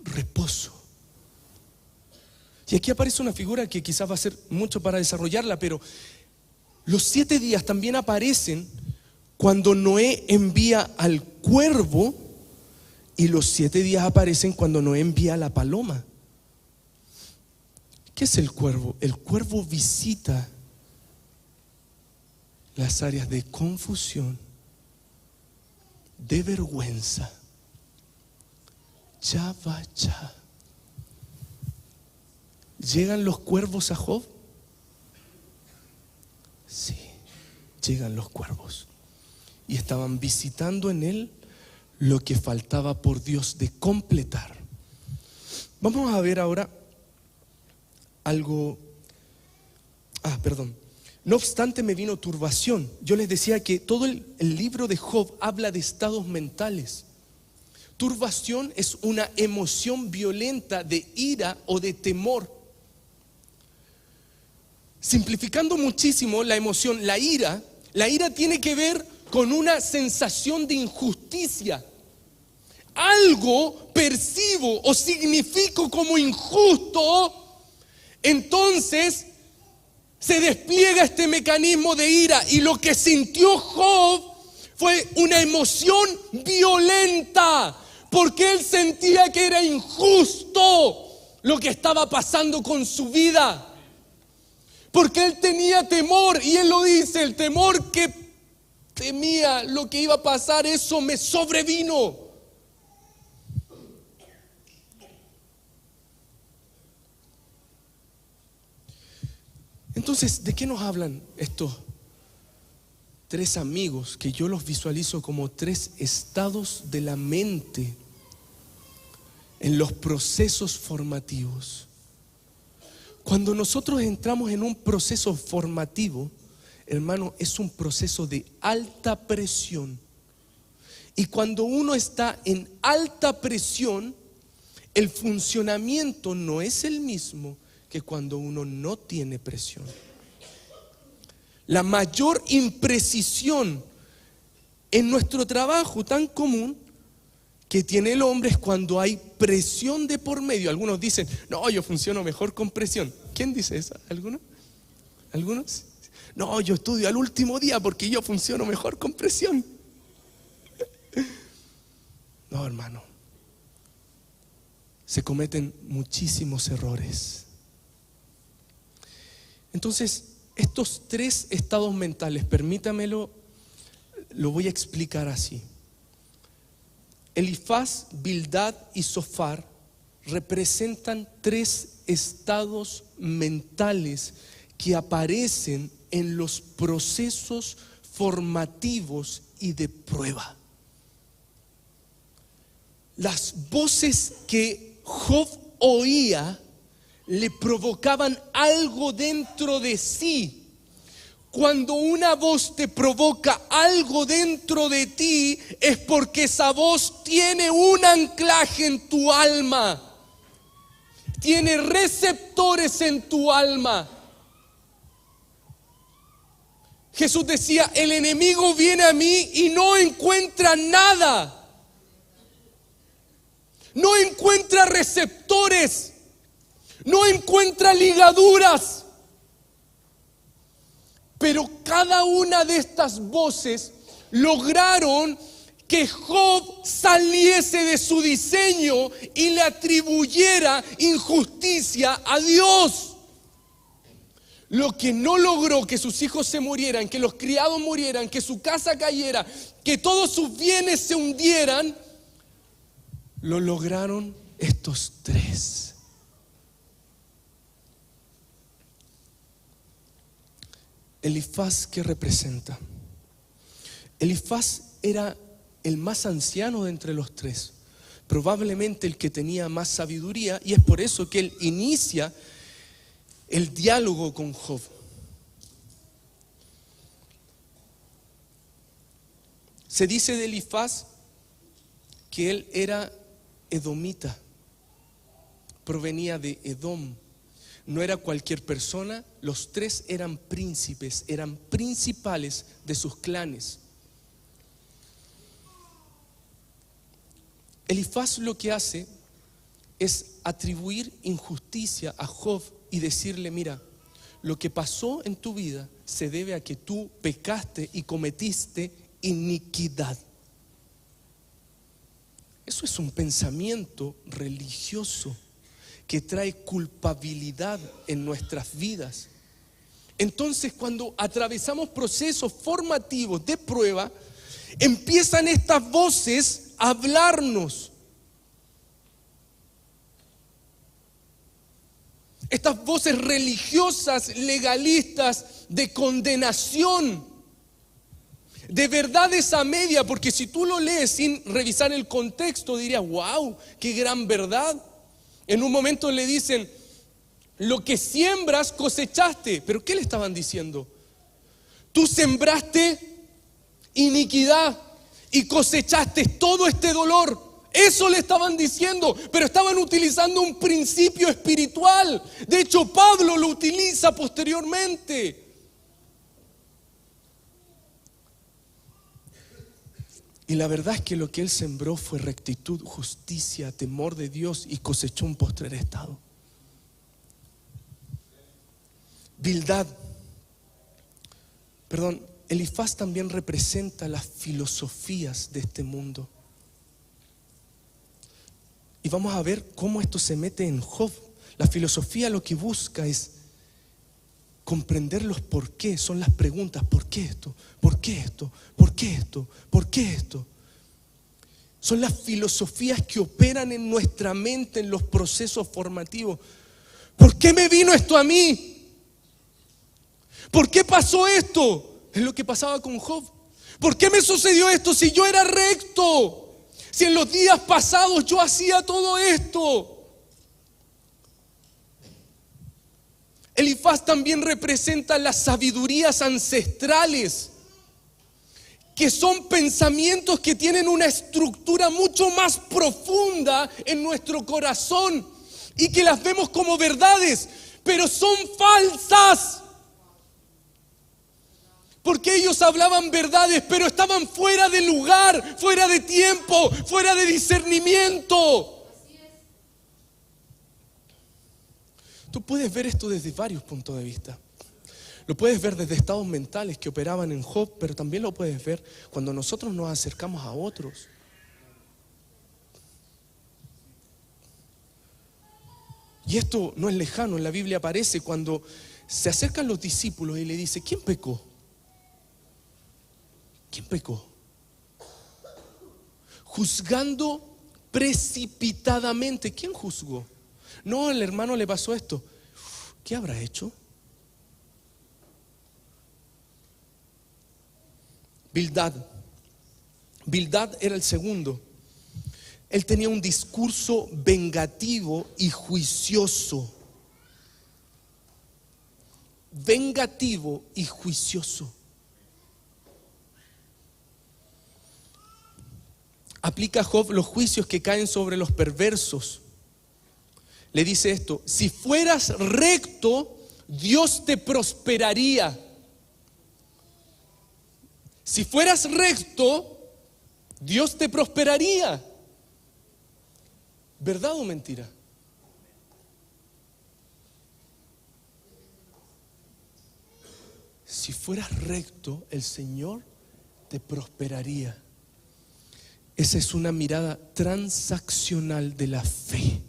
Speaker 1: Reposo. Y aquí aparece una figura que quizás va a ser mucho para desarrollarla, pero los 7 días también aparecen cuando Noé envía al cuervo, y los 7 días aparecen cuando Noé envía a la paloma. ¿Qué es el cuervo? El cuervo visita las áreas de confusión, de vergüenza. Ya va, ya. ¿Llegan los cuervos a Job? Sí, llegan los cuervos. Y estaban visitando en él lo que faltaba por Dios de completar. Vamos a ver ahora algo. No obstante, me vino turbación. Yo les decía que todo el libro de Job habla de estados mentales. Turbación es una emoción violenta de ira o de temor. Simplificando muchísimo la emoción, la ira tiene que ver con una sensación de injusticia. Algo percibo o significo como injusto, entonces se despliega este mecanismo de ira. Y lo que sintió Job fue una emoción violenta, porque él sentía que era injusto lo que estaba pasando con su vida. Porque él tenía temor, y él lo dice: el temor que temía lo que iba a pasar, eso me sobrevino. Entonces, ¿de qué nos hablan estos 3 amigos que yo los visualizo como 3 estados de la mente en los procesos formativos? Cuando nosotros entramos en un proceso formativo, hermano, es un proceso de alta presión. Y cuando uno está en alta presión, el funcionamiento no es el mismo que cuando uno no tiene presión. La mayor imprecisión en nuestro trabajo tan común que tiene el hombre es cuando hay presión de por medio. Algunos dicen: no, yo funciono mejor con presión. ¿Quién dice eso? ¿Algunos? ¿Algunos? No, yo estudio al último día porque yo funciono mejor con presión. No, hermano. Se cometen muchísimos errores. Entonces, estos 3 estados mentales, permítamelo, lo voy a explicar así. Elifaz, Bildad y Zofar representan 3 estados mentales que aparecen en los procesos formativos y de prueba. Las voces que Job oía le provocaban algo dentro de sí. Cuando una voz te provoca algo dentro de ti, es porque esa voz tiene un anclaje en tu alma, tiene receptores en tu alma. Jesús decía, el enemigo viene a mí y no encuentra nada. No encuentra receptores, no encuentra ligaduras. Pero cada una de estas voces lograron que Job saliese de su diseño y le atribuyera injusticia a Dios. Lo que no logró que sus hijos se murieran, que los criados murieran, que su casa cayera, que todos sus bienes se hundieran, lo lograron estos tres. Elifaz, ¿qué representa? Elifaz era el más anciano de entre los tres, probablemente el que tenía más sabiduría, y es por eso que él inicia el diálogo con Job. Se dice de Elifaz que él era edomita, provenía de Edom, no era cualquier persona, los tres eran príncipes, eran principales de sus clanes. Elifaz lo que hace es atribuir injusticia a Job y decirle, mira, lo que pasó en tu vida se debe a que tú pecaste y cometiste iniquidad. Eso es un pensamiento religioso que trae culpabilidad en nuestras vidas. Entonces, cuando atravesamos procesos formativos de prueba, empiezan estas voces a hablarnos. Estas voces religiosas, legalistas, de condenación, de verdades a media, porque si tú lo lees sin revisar el contexto, dirías, wow, qué gran verdad. En un momento le dicen, lo que siembras cosechaste. ¿Pero qué le estaban diciendo? Tú sembraste iniquidad y cosechaste todo este dolor. Eso le estaban diciendo, pero estaban utilizando un principio espiritual. De hecho, Pablo lo utiliza posteriormente. Y la verdad es que lo que él sembró fue rectitud, justicia, temor de Dios, y cosechó un postrer estado. Elifaz también representa las filosofías de este mundo. Y vamos a ver cómo esto se mete en Job. La filosofía lo que busca es comprender los por qué, son las preguntas. ¿Por qué esto? ¿Por qué esto? ¿Por qué esto? ¿Por qué esto? Son las filosofías que operan en nuestra mente en los procesos formativos. ¿Por qué me vino esto a mí? ¿Por qué pasó esto? Es lo que pasaba con Job. ¿Por qué me sucedió esto si yo era recto? Si en los días pasados yo hacía todo esto. Elifaz también representa las sabidurías ancestrales, que son pensamientos que tienen una estructura mucho más profunda en nuestro corazón y que las vemos como verdades, pero son falsas. Porque ellos hablaban verdades, pero estaban fuera de lugar, fuera de tiempo, fuera de discernimiento. Tú puedes ver esto desde varios puntos de vista. Lo puedes ver desde estados mentales que operaban en Job, pero también lo puedes ver cuando nosotros nos acercamos a otros. Y esto no es lejano, en la Biblia aparece cuando se acercan los discípulos y le dice, ¿quién pecó? ¿Quién pecó? Juzgando precipitadamente. ¿Quién juzgó? No, el hermano le pasó esto. ¿Qué habrá hecho? Bildad era el segundo. Él tenía un discurso vengativo y juicioso. Vengativo y juicioso. Aplica a Job los juicios que caen sobre los perversos. Le dice esto: si fueras recto, Dios te prosperaría. Si fueras recto, Dios te prosperaría. ¿Verdad o mentira? Si fueras recto, el Señor te prosperaría. Esa es una mirada transaccional de la fe.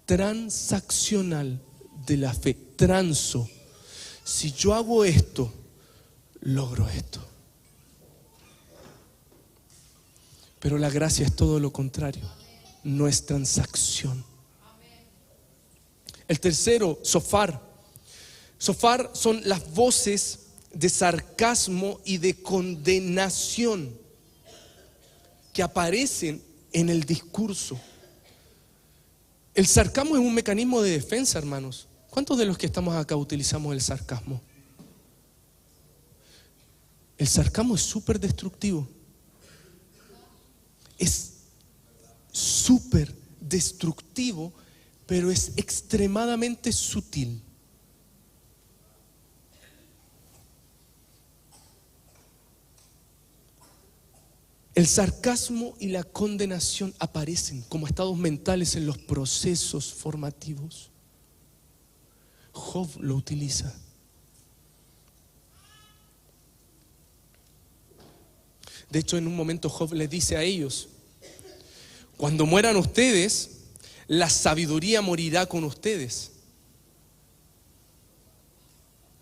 Speaker 1: Transaccional de la fe. Transo. Si yo hago esto, logro esto. Pero la gracia es todo lo contrario. No es transacción. El tercero, sofar. Sofar son las voces de sarcasmo y de condenación que aparecen en el discurso. El sarcasmo es un mecanismo de defensa, hermanos. ¿Cuántos de los que estamos acá utilizamos el sarcasmo? El sarcasmo es súper destructivo. Es súper destructivo, pero es extremadamente sutil. El sarcasmo y la condenación aparecen como estados mentales en los procesos formativos. Job lo utiliza. De hecho, en un momento Job le dice a ellos: cuando mueran ustedes, la sabiduría morirá con ustedes.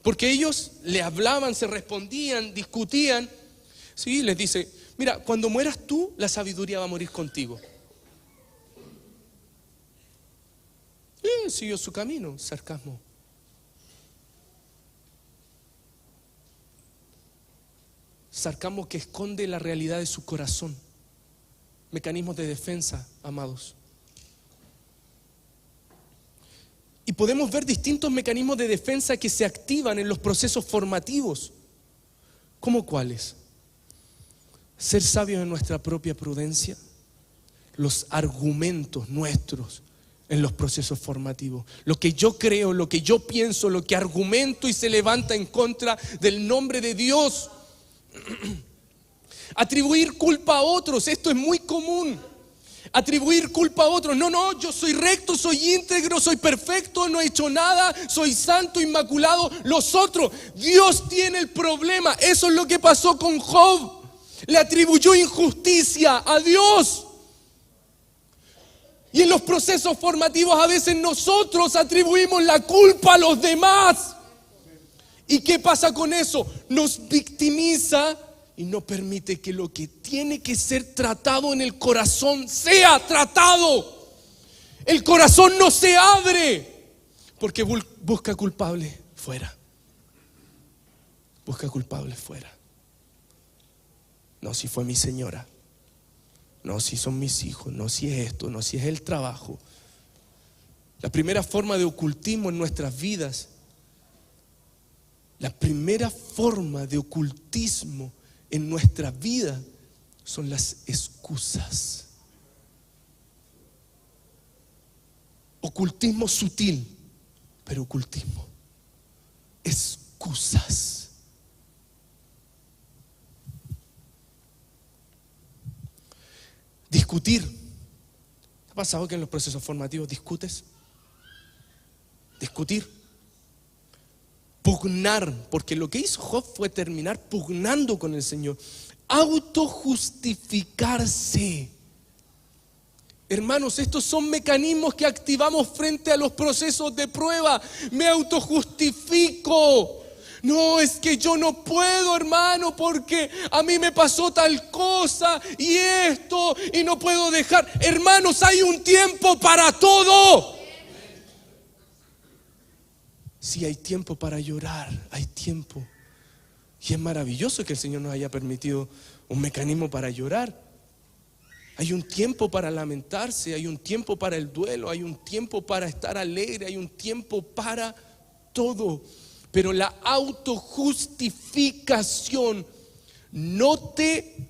Speaker 1: Porque ellos le hablaban, se respondían, discutían. Sí, les dice: mira, cuando mueras tú, la sabiduría va a morir contigo. Y siguió su camino, sarcasmo. Sarcasmo que esconde la realidad de su corazón. Mecanismos de defensa, amados. Y podemos ver distintos mecanismos de defensa que se activan en los procesos formativos. ¿Cómo cuáles? Ser sabios en nuestra propia prudencia, los argumentos nuestros en los procesos formativos. Lo que yo creo, lo que yo pienso, lo que argumento y se levanta en contra del nombre de Dios. Atribuir culpa a otros, esto es muy común. Atribuir culpa a otros. No, yo soy recto, soy íntegro, soy perfecto, no he hecho nada, soy santo, inmaculado. Los otros, Dios tiene el problema. Eso es lo que pasó con Job. Le atribuyó injusticia a Dios. Y en los procesos formativos a veces nosotros atribuimos la culpa a los demás. ¿Y qué pasa con eso? Nos victimiza y no permite que lo que tiene que ser tratado en el corazón sea tratado. El corazón no se abre porque busca culpable fuera. Busca culpable fuera. No, si fue mi señora. No, si son mis hijos. No, si es esto. No, si es el trabajo. La primera forma de ocultismo en nuestras vidas, la primera forma de ocultismo en nuestra vida son las excusas. Ocultismo sutil, pero ocultismo. Excusas. Discutir. ¿Te ha pasado que en los procesos formativos discutes? Discutir. Pugnar, porque lo que hizo Job fue terminar pugnando con el Señor. Autojustificarse. Hermanos, estos son mecanismos que activamos frente a los procesos de prueba. Me autojustifico. No, es que yo no puedo, hermano, porque a mí me pasó tal cosa y esto y no puedo dejar. Hermanos, hay un tiempo para todo. Sí, hay tiempo para llorar, hay tiempo. Y es maravilloso que el Señor nos haya permitido un mecanismo para llorar. Hay un tiempo para lamentarse, hay un tiempo para el duelo, hay un tiempo para estar alegre, hay un tiempo para todo. Pero la autojustificación no te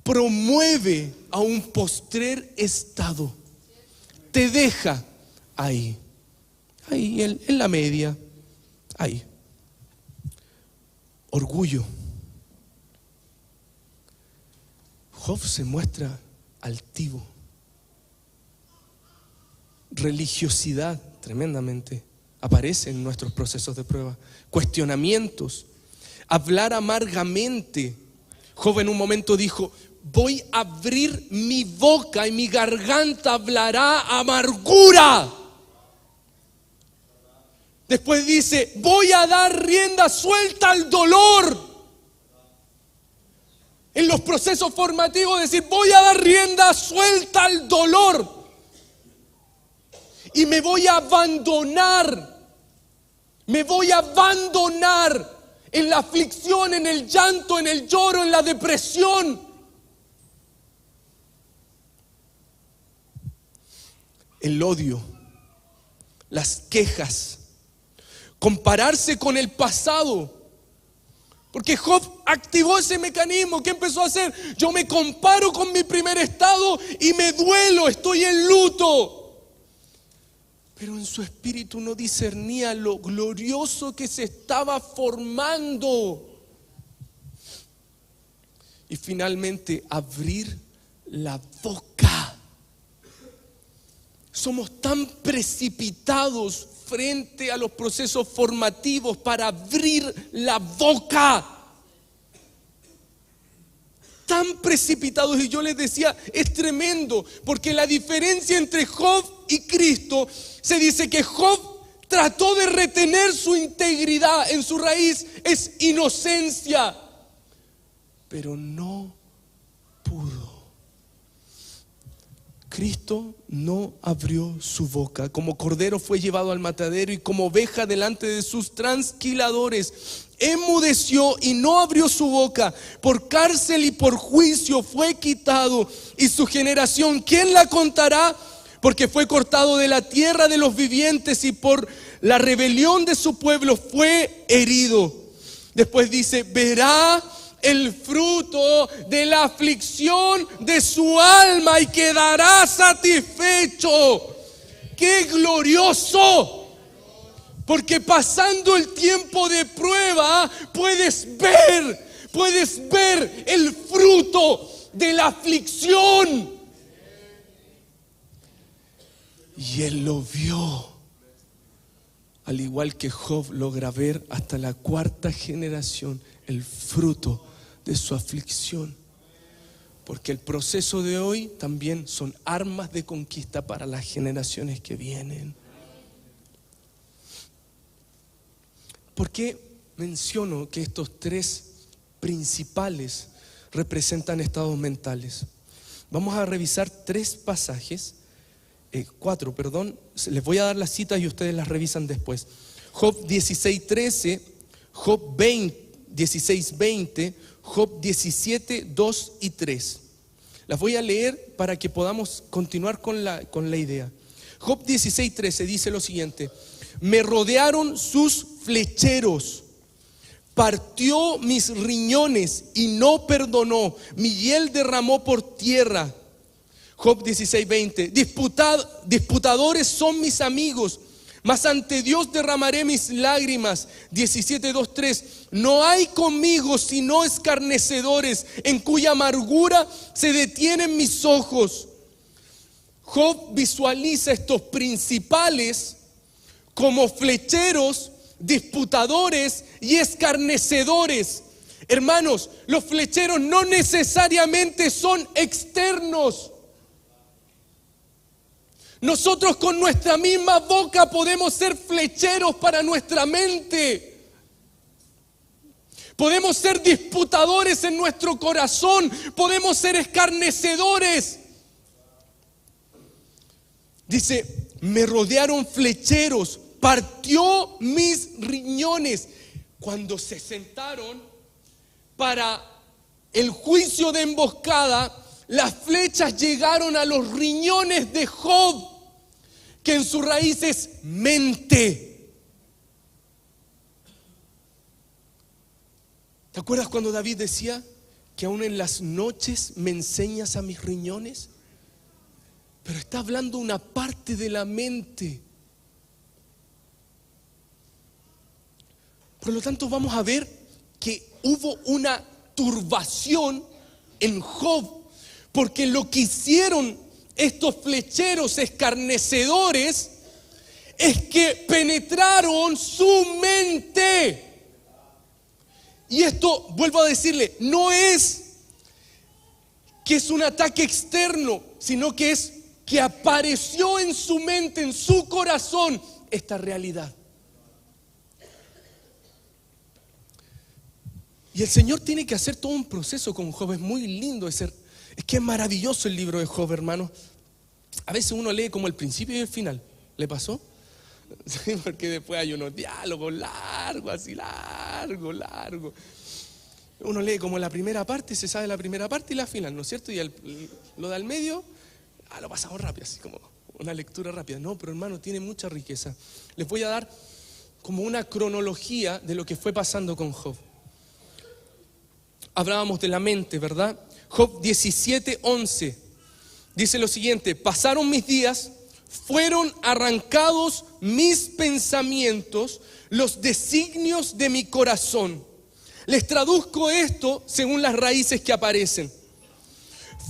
Speaker 1: promueve a un postrer estado. Te deja ahí en la media, ahí. orgullo. Job se muestra altivo. Religiosidad, tremendamente, aparece en nuestros procesos de prueba. Cuestionamientos, hablar amargamente. Job en un momento dijo: voy a abrir mi boca y mi garganta hablará amargura. Después dice: voy a dar rienda suelta al dolor. En los procesos formativos decir: voy a dar rienda suelta al dolor. Y me voy a abandonar. Me voy a abandonar en la aflicción, en el llanto, en el lloro, en la depresión. El odio, las quejas, compararse con el pasado. Porque Job activó ese mecanismo. ¿Qué empezó a hacer? Yo me comparo con mi primer estado y me duelo, estoy en luto. Pero en su espíritu no discernía lo glorioso que se estaba formando. Y finalmente, abrir la boca. Somos tan precipitados frente a los procesos formativos para abrir la boca. Tan precipitados. Y yo les decía, es tremendo, porque la diferencia entre Job y Cristo, se dice que Job trató de retener su integridad. En su raíz es inocencia, pero no pudo. Cristo no abrió su boca. Como cordero fue llevado al matadero y como oveja delante de sus trasquiladores enmudeció y no abrió su boca. Por cárcel y por juicio fue quitado. Y su generación, ¿quién la contará? Porque fue cortado de la tierra de los vivientes y por la rebelión de su pueblo fue herido. Después dice: verá el fruto de la aflicción de su alma y quedará satisfecho. ¡Qué glorioso! Porque pasando el tiempo de prueba puedes ver el fruto de la aflicción. Y él lo vio. Al igual que Job logra ver hasta la cuarta generación el fruto de su aflicción. Porque el proceso de hoy también son armas de conquista para las generaciones que vienen. ¿Por qué menciono que estos tres principales representan estados mentales? Vamos a revisar cuatro, les voy a dar las citas y ustedes las revisan después. Job 16:13, Job 16:20, Job 17:2 y 3. Las voy a leer para que podamos continuar con la idea. Job 16:13 dice lo siguiente: me rodearon sus flecheros, partió mis riñones y no perdonó, mi hiel derramó por tierra. Job 16:20, disputadores son mis amigos, mas ante Dios derramaré mis lágrimas. 17:2-3, no hay conmigo sino escarnecedores, en cuya amargura se detienen mis ojos. Job visualiza estos principales como flecheros, disputadores y escarnecedores. Hermanos, los flecheros no necesariamente son externos. Nosotros con nuestra misma boca podemos ser flecheros para nuestra mente. Podemos ser disputadores en nuestro corazón. Podemos ser escarnecedores. Dice, me rodearon flecheros, partió mis riñones. Cuando se sentaron para el juicio de emboscada, las flechas llegaron a los riñones de Job, que en su raíz es mente. ¿Te acuerdas cuando David decía que aún en las noches me enseñas a mis riñones? Pero está hablando una parte de la mente. Por lo tanto, vamos a ver que hubo una turbación en Job, porque lo que hicieron estos flecheros escarnecedores es que penetraron su mente. Y esto, vuelvo a decirle, no es que es un ataque externo, sino que es que apareció en su mente, en su corazón, esta realidad. Y el Señor tiene que hacer todo un proceso con Job. Es muy lindo, es que es maravilloso el libro de Job, hermano. A veces uno lee como el principio y el final. ¿Le pasó? Sí, porque después hay unos diálogos largos, así largo. Uno lee como la primera parte, se sabe la primera parte y la final, ¿no es cierto? Y lo de al medio, lo pasamos rápido, así como una lectura rápida. No, pero hermano, tiene mucha riqueza. Les voy a dar como una cronología de lo que fue pasando con Job. Hablábamos de la mente, ¿verdad? Job 17:11 dice lo siguiente: pasaron mis días, fueron arrancados mis pensamientos, los designios de mi corazón. Les traduzco esto según las raíces que aparecen.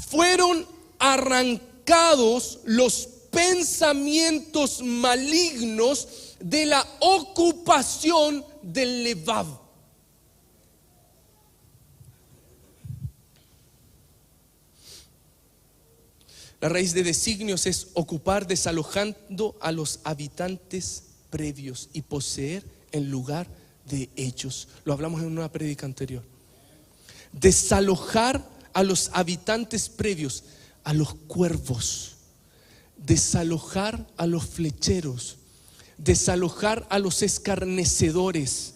Speaker 1: Fueron arrancados los pensamientos malignos de la ocupación del Levav. La raíz de designios es ocupar, desalojando a los habitantes previos y poseer en lugar de ellos. Lo hablamos en una prédica anterior. Desalojar a los habitantes previos, a los cuervos. Desalojar a los flecheros. Desalojar a los escarnecedores.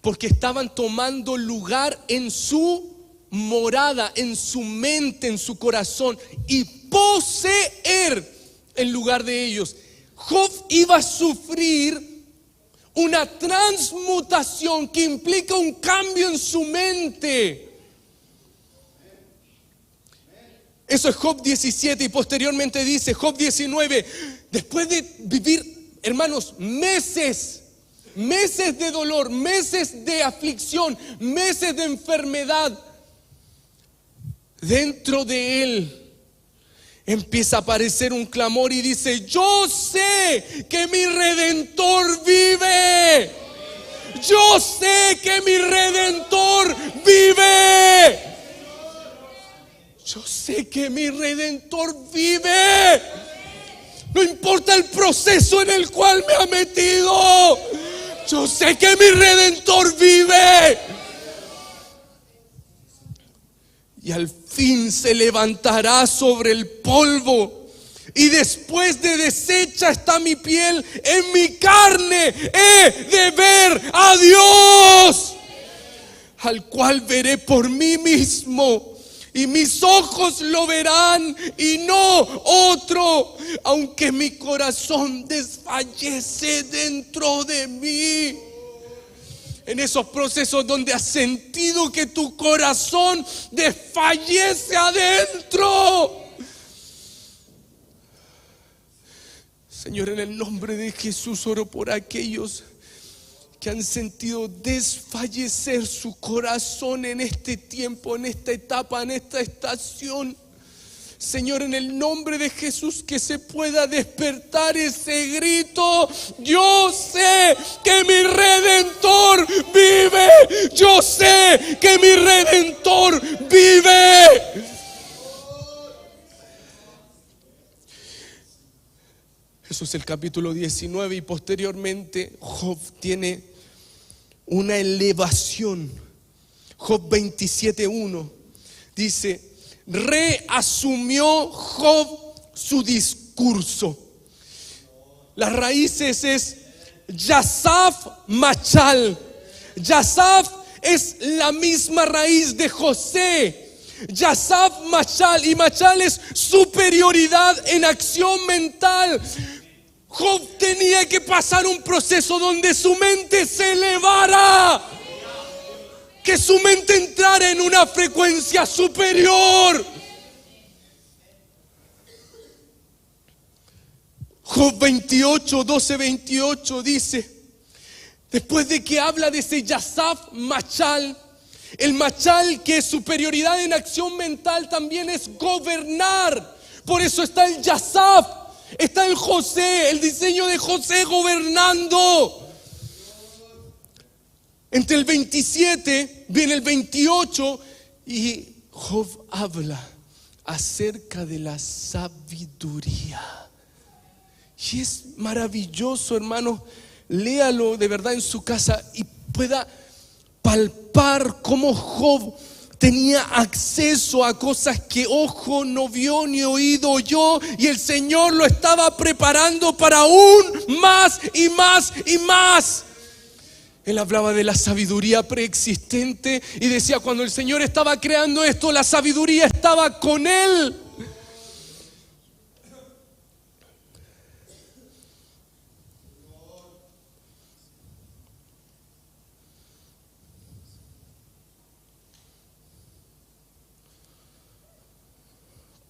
Speaker 1: Porque estaban tomando lugar en su morada, en su mente, en su corazón, y poseer en lugar de ellos. Job iba a sufrir una transmutación que implica un cambio en su mente. Eso es Job 17 y posteriormente dice Job 19, después de vivir, hermanos, meses de dolor, meses de aflicción, meses de enfermedad, dentro de él empieza a aparecer un clamor y dice: yo sé que mi Redentor vive. Yo sé que mi Redentor vive. Yo sé que mi Redentor vive. No importa el proceso en el cual me ha metido. Yo sé que mi Redentor vive. Y al fin se levantará sobre el polvo. Y después de deshecha está mi piel, en mi carne he de ver a Dios, al cual veré por mí mismo. Y mis ojos lo verán y no otro, aunque mi corazón desfallece dentro de mí. En esos procesos donde has sentido que tu corazón desfallece adentro, Señor, en el nombre de Jesús oro por aquellos que han sentido desfallecer su corazón en este tiempo, en esta etapa, en esta estación. Señor, en el nombre de Jesús, que se pueda despertar ese grito: yo sé que mi Redentor vive. Yo sé que mi Redentor vive. Eso es el capítulo 19 y posteriormente Job tiene una elevación. Job 27:1 dice: reasumió Job su discurso. Las raíces es Yasaf Machal. Yasaf es la misma raíz de José. Yasaf Machal, y Machal es superioridad en acción mental. Job tenía que pasar un proceso donde su mente se elevara, que su mente entrara en una frecuencia superior. Job 28, 12, 28 dice: después de que habla de ese Yasaf Machal, el Machal, que es superioridad en acción mental, también es gobernar. Por eso está el Yasaf, está el José, el diseño de José gobernando. Entre el 27 viene el 28 y Job habla acerca de la sabiduría. Y es maravilloso, hermanos. Léalo de verdad en su casa y pueda palpar cómo Job tenía acceso a cosas que ojo no vio ni oído oyó, y el Señor lo estaba preparando para aún más y más y más. Él hablaba de la sabiduría preexistente y decía, cuando el Señor estaba creando esto, la sabiduría estaba con Él.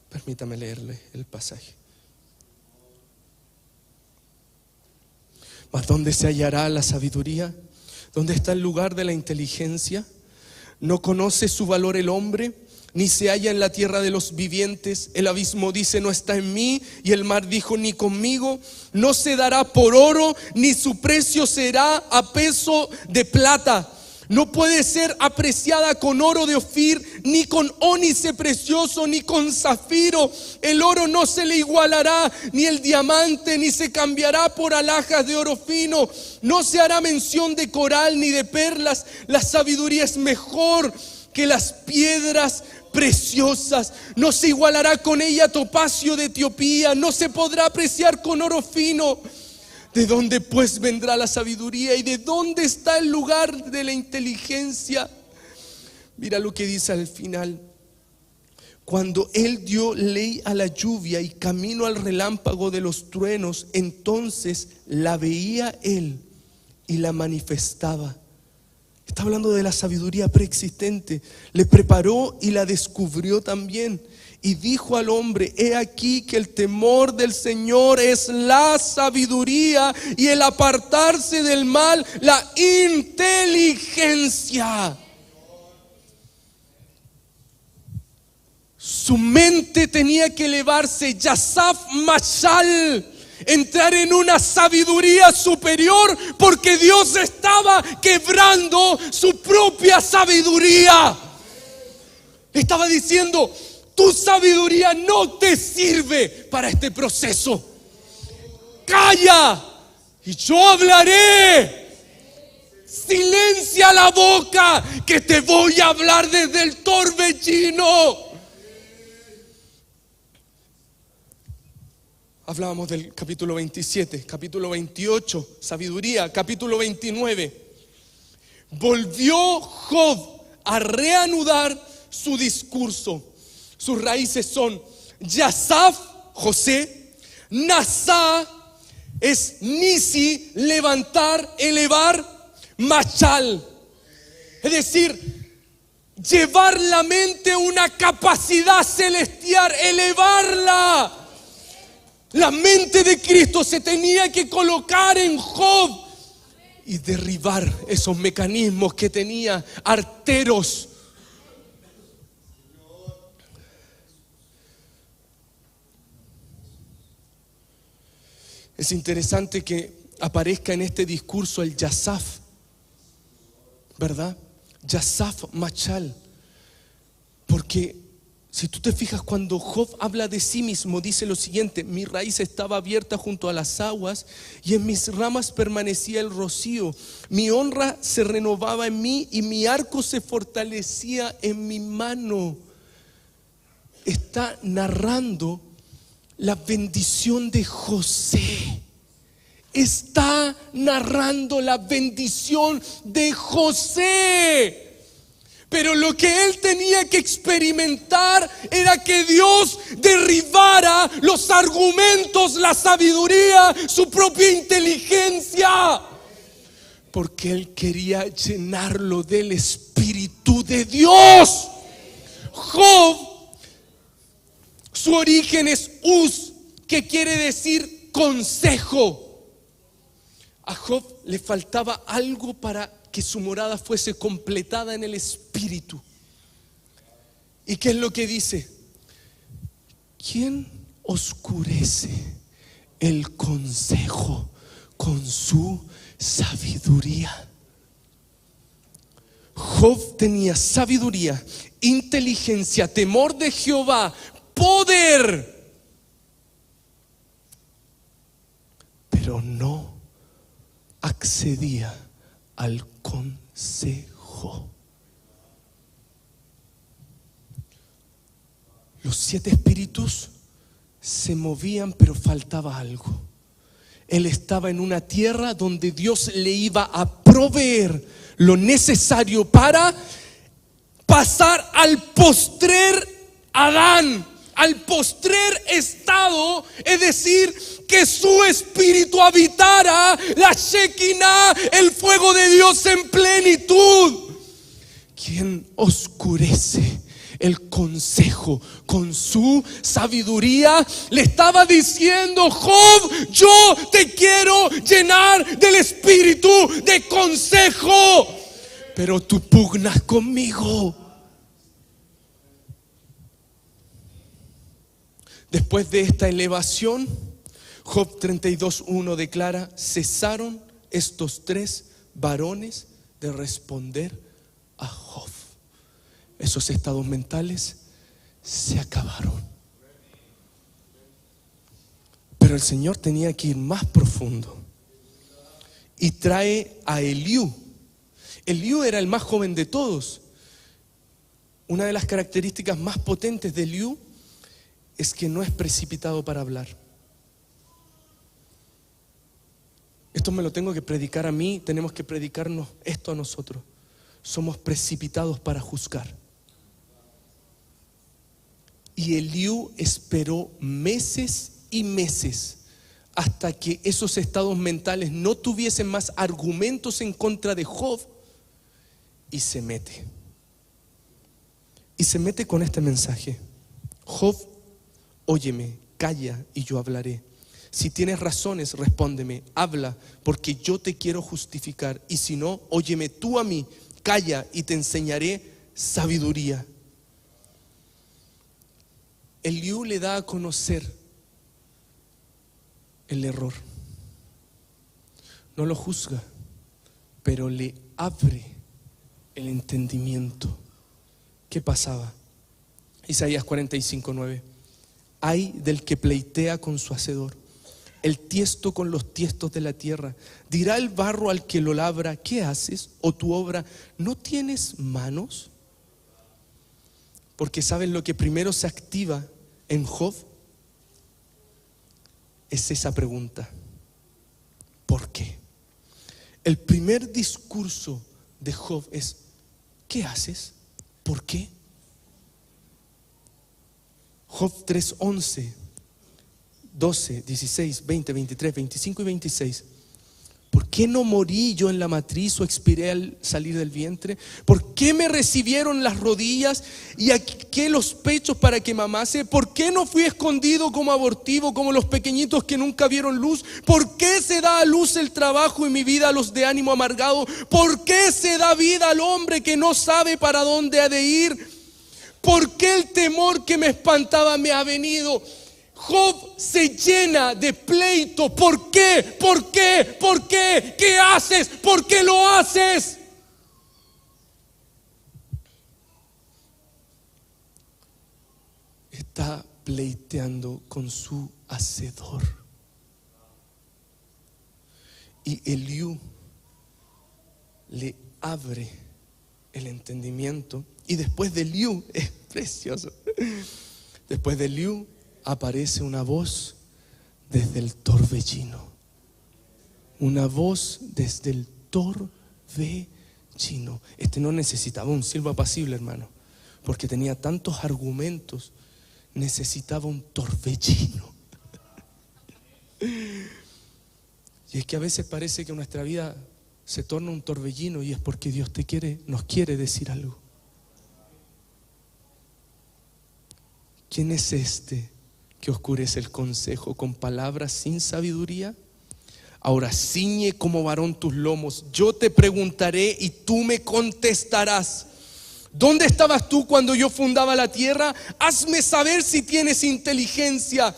Speaker 1: Permítame leerle el pasaje. ¿Mas dónde se hallará la sabiduría? ¿Dónde está el lugar de la inteligencia? ¿No conoce su valor el hombre? Ni se halla en la tierra de los vivientes. El abismo dice, no está en mí. Y el mar dijo, ni conmigo. No se dará por oro, ni su precio será a peso de plata. No puede ser apreciada con oro de Ofir, ni con ónice precioso, ni con zafiro. El oro no se le igualará, ni el diamante, ni se cambiará por alhajas de oro fino. No se hará mención de coral ni de perlas. La sabiduría es mejor que las piedras preciosas. No se igualará con ella topacio de Etiopía. No se podrá apreciar con oro fino. ¿De dónde pues vendrá la sabiduría? ¿Y de dónde está el lugar de la inteligencia? Mira lo que dice al final. Cuando Él dio ley a la lluvia y camino al relámpago de los truenos, entonces la veía Él y la manifestaba. Está hablando de la sabiduría preexistente. Le preparó y la descubrió también. Y dijo al hombre, he aquí que el temor del Señor es la sabiduría, y el apartarse del mal, la inteligencia. Su mente tenía que elevarse, Yasaf Machal, entrar en una sabiduría superior, porque Dios estaba quebrando su propia sabiduría. Estaba diciendo, tu sabiduría no te sirve para este proceso. Calla y yo hablaré. Silencia la boca, que te voy a hablar desde el torbellino. Hablábamos del capítulo 27, capítulo 28, sabiduría, capítulo 29. Volvió Job a reanudar su discurso. Sus raíces son Yasaf, José. Nasá es Nisi, levantar, elevar. Machal, es decir, llevar la mente a una capacidad celestial, elevarla. La mente de Cristo se tenía que colocar en Job y derribar esos mecanismos que tenía arteros. Es interesante que aparezca en este discurso el Yasaf, ¿verdad? Yasaf Machal. Porque si tú te fijas, cuando Job habla de sí mismo, dice lo siguiente: mi raíz estaba abierta junto a las aguas, y en mis ramas permanecía el rocío. Mi honra se renovaba en mí, y mi arco se fortalecía en mi mano. Está narrando la bendición de José. Está narrando la bendición de José. Pero lo que él tenía que experimentar era que Dios derribara los argumentos, la sabiduría, su propia inteligencia. Porque él quería llenarlo del Espíritu de Dios. Job, su origen es Uz, que quiere decir consejo. A Job le faltaba algo para que su morada fuese completada en el espíritu. ¿Y qué es lo que dice? ¿Quién oscurece el consejo con su sabiduría? Job tenía sabiduría, inteligencia, temor de Jehová, poder, pero no accedía al consejo. Los 7 espíritus se movían, pero faltaba algo. Él estaba en una tierra donde Dios le iba a proveer lo necesario para pasar al postrer Adán, al postrer estado, es decir, que su espíritu habitara la Shekinah, el fuego de Dios en plenitud. ¿Quién oscurece el consejo con su sabiduría? Le estaba diciendo: Job, yo te quiero llenar del espíritu de consejo, pero tú pugnas conmigo. Después de esta elevación, Job 32:1 declara: cesaron estos 3 varones de responder a Job. Esos estados mentales se acabaron. Pero el Señor tenía que ir más profundo y trae a Eliú. Eliú era el más joven de todos. Una de las características más potentes de Eliú es que no es precipitado para hablar. Esto me lo tengo que predicar a mí, tenemos que predicarnos esto a nosotros. Somos precipitados para juzgar. Y Eliú esperó meses y meses hasta que esos estados mentales no tuviesen más argumentos en contra de Job, y se mete. Y se mete con este mensaje: Job, óyeme, calla y yo hablaré. Si tienes razones, respóndeme, habla, porque yo te quiero justificar. Y si no, óyeme tú a mí, calla y te enseñaré sabiduría. Eliú le da a conocer el error. No lo juzga, pero le abre el entendimiento. ¿Qué pasaba? Isaías 45:9. Ay del que pleitea con su hacedor, el tiesto con los tiestos de la tierra. Dirá el barro al que lo labra: ¿qué haces? O tu obra, ¿no tienes manos? Porque ¿saben lo que primero se activa en Job? Es esa pregunta: ¿por qué? El primer discurso de Job es: ¿qué haces? ¿Por qué? Job 3:11, 12, 16, 20, 23, 25 y 26. ¿Por qué no morí yo en la matriz o expiré al salir del vientre? ¿Por qué me recibieron las rodillas y a qué los pechos para que mamase? ¿Por qué no fui escondido como abortivo, como los pequeñitos que nunca vieron luz? ¿Por qué se da a luz el trabajo y mi vida a los de ánimo amargado? ¿Por qué se da vida al hombre que no sabe para dónde ha de ir? ¿Por qué el temor que me espantaba me ha venido? Job se llena de pleito. ¿Por qué? ¿Por qué? ¿Por qué? ¿Qué haces? ¿Por qué lo haces? Está pleiteando con su hacedor. Y Eliú le abre el entendimiento. Y después de Eliú, es precioso, después de Eliú aparece una voz desde el torbellino. Una voz desde el torbellino. Este no necesitaba un silbo apacible, hermano, porque tenía tantos argumentos. Necesitaba un torbellino. Y es que a veces parece que nuestra vida se torna un torbellino, y es porque Dios nos quiere decir algo. ¿Quién es este que oscurece el consejo con palabras sin sabiduría? Ahora ciñe como varón tus lomos. Yo te preguntaré y tú me contestarás. ¿Dónde estabas tú cuando yo fundaba la tierra? Hazme saber si tienes inteligencia.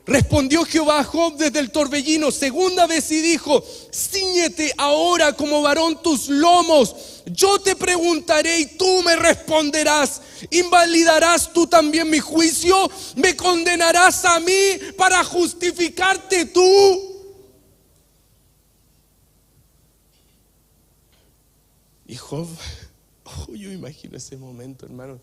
Speaker 1: Respondió Jehová a Job desde el torbellino segunda vez y dijo: cíñete ahora como varón tus lomos. Yo te preguntaré y tú me responderás. ¿Invalidarás tú también mi juicio? ¿Me condenarás a mí para justificarte tú? Y Job, yo imagino ese momento, hermano.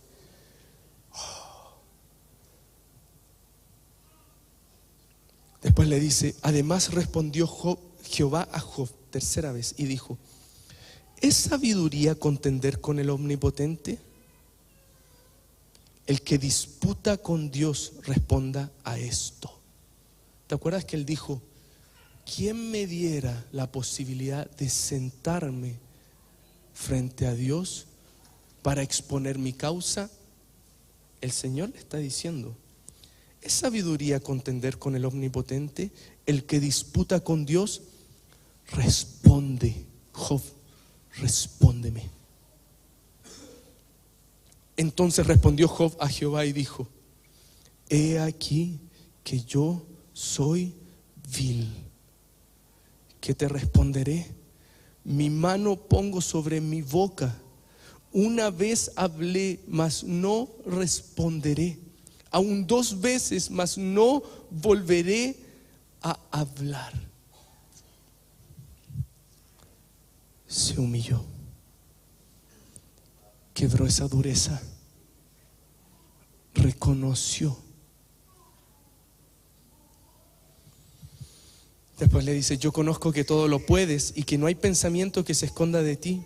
Speaker 1: Después le dice: además respondió Jehová a Job tercera vez y dijo: ¿es sabiduría contender con el Omnipotente? El que disputa con Dios responda a esto. ¿Te acuerdas que él dijo: ¿quién me diera la posibilidad de sentarme frente a Dios para exponer mi causa? El Señor le está diciendo: ¿es sabiduría contender con el Omnipotente? El que disputa con Dios responde. Job, respóndeme. Entonces respondió Job a Jehová y dijo: he aquí que yo soy vil. ¿Qué te responderé? Mi mano pongo sobre mi boca. Una vez hablé, mas no responderé. Aún 2 veces, mas no volveré a hablar. Se humilló, quebró esa dureza, reconoció. Después le dice: yo conozco que todo lo puedes y que no hay pensamiento que se esconda de ti.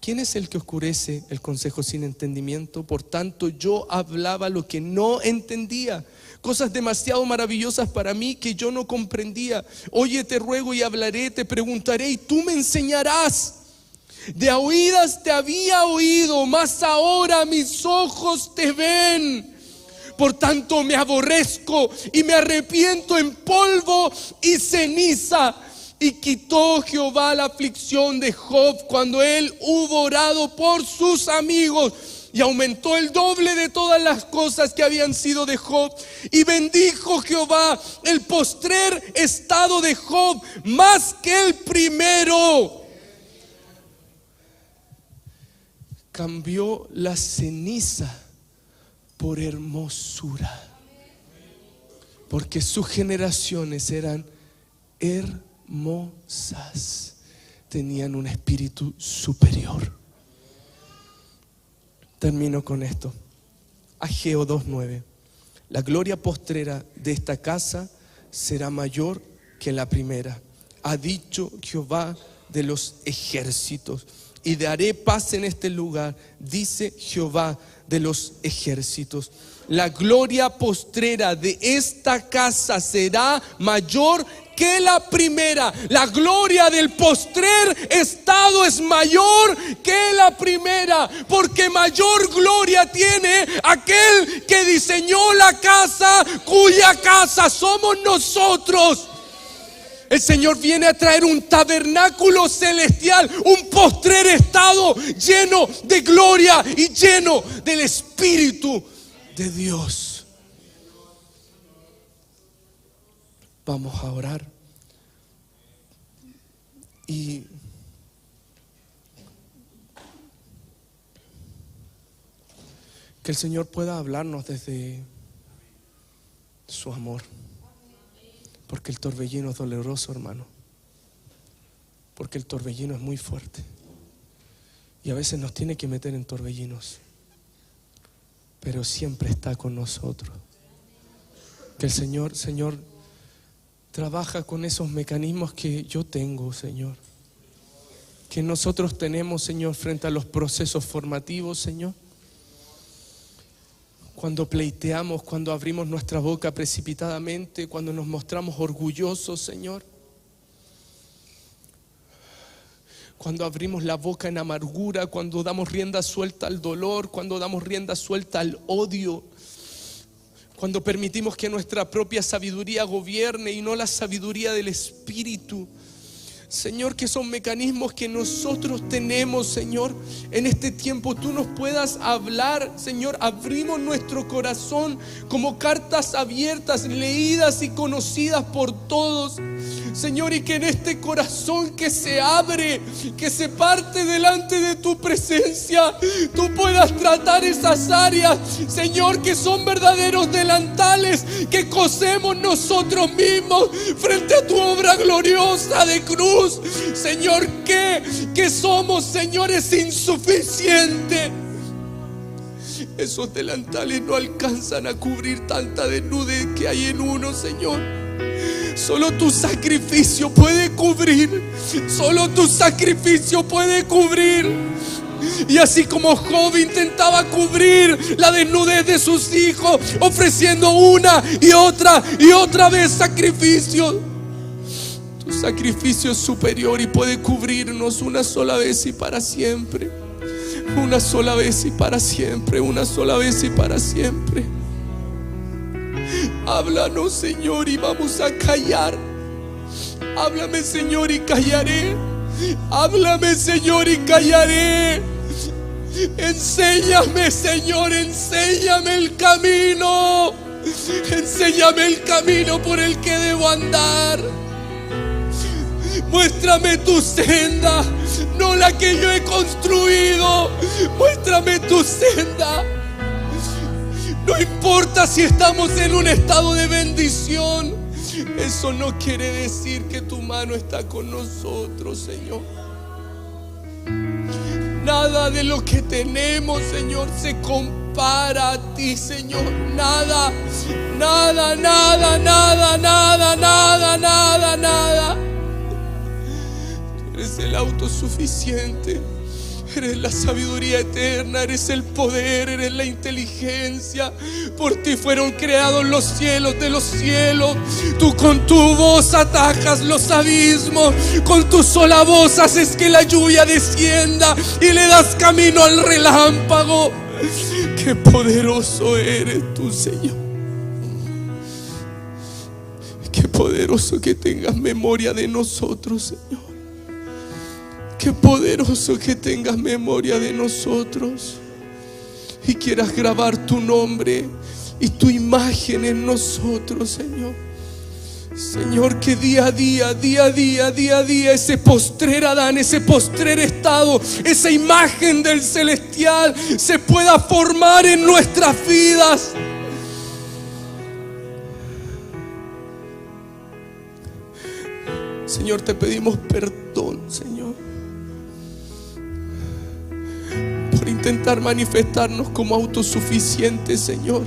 Speaker 1: ¿Quién es el que oscurece el consejo sin entendimiento? Por tanto, yo hablaba lo que no entendía, cosas demasiado maravillosas para mí que yo no comprendía. Oye, te ruego y hablaré, te preguntaré y tú me enseñarás. De oídas te había oído, mas ahora mis ojos te ven. Por tanto me aborrezco y me arrepiento en polvo y ceniza. Y quitó Jehová la aflicción de Job cuando él hubo orado por sus amigos, y aumentó el doble de todas las cosas que habían sido de Job. Y bendijo Jehová el postrer estado de Job más que el primero. Cambió la ceniza por hermosura, porque sus generaciones eran hermosas, tenían un espíritu superior. Termino con esto. Ageo 2:9. La gloria postrera de esta casa será mayor que la primera, ha dicho Jehová de los ejércitos. Y daré paz en este lugar, dice Jehová de los ejércitos. La gloria postrera de esta casa será mayor que la primera. La gloria del postrer estado es mayor que la primera, porque mayor gloria tiene aquel que diseñó la casa, cuya casa somos nosotros. El Señor viene a traer un tabernáculo celestial, un postrer estado lleno de gloria y lleno del Espíritu de Dios. Vamos a orar y que el Señor pueda hablarnos desde su amor. Porque el torbellino es doloroso, hermano. Porque el torbellino es muy fuerte. Y a veces nos tiene que meter en torbellinos. Pero siempre está con nosotros. Que el Señor, trabaja con esos mecanismos que yo tengo, Señor. Que nosotros tenemos, Señor, frente a los procesos formativos, Señor. Cuando pleiteamos, cuando abrimos nuestra boca precipitadamente, cuando nos mostramos orgullosos, Señor. Cuando abrimos la boca en amargura, cuando damos rienda suelta al dolor, cuando damos rienda suelta al odio. Cuando permitimos que nuestra propia sabiduría gobierne y no la sabiduría del Espíritu. Señor, que son mecanismos que nosotros tenemos, Señor, en este tiempo tú nos puedas hablar, Señor. Abrimos nuestro corazón como cartas abiertas, leídas y conocidas por todos, Señor, y que en este corazón que se abre, que se parte delante de tu presencia, tú puedas tratar esas áreas, Señor, que son verdaderos delantales que cosemos nosotros mismos frente a tu obra gloriosa de cruz. Señor, que somos, Señor, es insuficiente. Esos delantales no alcanzan a cubrir tanta desnudez que hay en uno, Señor. Solo tu sacrificio puede cubrir. Solo tu sacrificio puede cubrir. Y así como Job intentaba cubrir la desnudez de sus hijos, ofreciendo una y otra vez sacrificio, tu sacrificio es superior y puede cubrirnos una sola vez y para siempre. Una sola vez y para siempre. Una sola vez y para siempre. Háblanos, Señor, y vamos a callar. Háblame, Señor, y callaré. Háblame, Señor, y callaré. Enséñame, Señor, enséñame el camino. Enséñame el camino por el que debo andar. Muéstrame tu senda, no la que yo he construido. Muéstrame tu senda. No importa si estamos en un estado de bendición, eso no quiere decir que tu mano está con nosotros, Señor. Nada de lo que tenemos, Señor, se compara a ti, Señor. Nada, nada, nada, nada, nada, nada, nada, nada. Tú eres el autosuficiente. Eres la sabiduría eterna, eres el poder, eres la inteligencia. Por ti fueron creados los cielos de los cielos. Tú con tu voz atajas los abismos. Con tu sola voz haces que la lluvia descienda y le das camino al relámpago. Qué poderoso eres tú, Señor. Qué poderoso que tengas memoria de nosotros, Señor. Qué poderoso que tengas memoria de nosotros y quieras grabar tu nombre y tu imagen en nosotros, Señor. Señor, que día a día, ese postrer Adán, ese postrer estado, esa imagen del celestial se pueda formar en nuestras vidas. Señor, te pedimos perdón, Señor, por intentar manifestarnos como autosuficientes, Señor.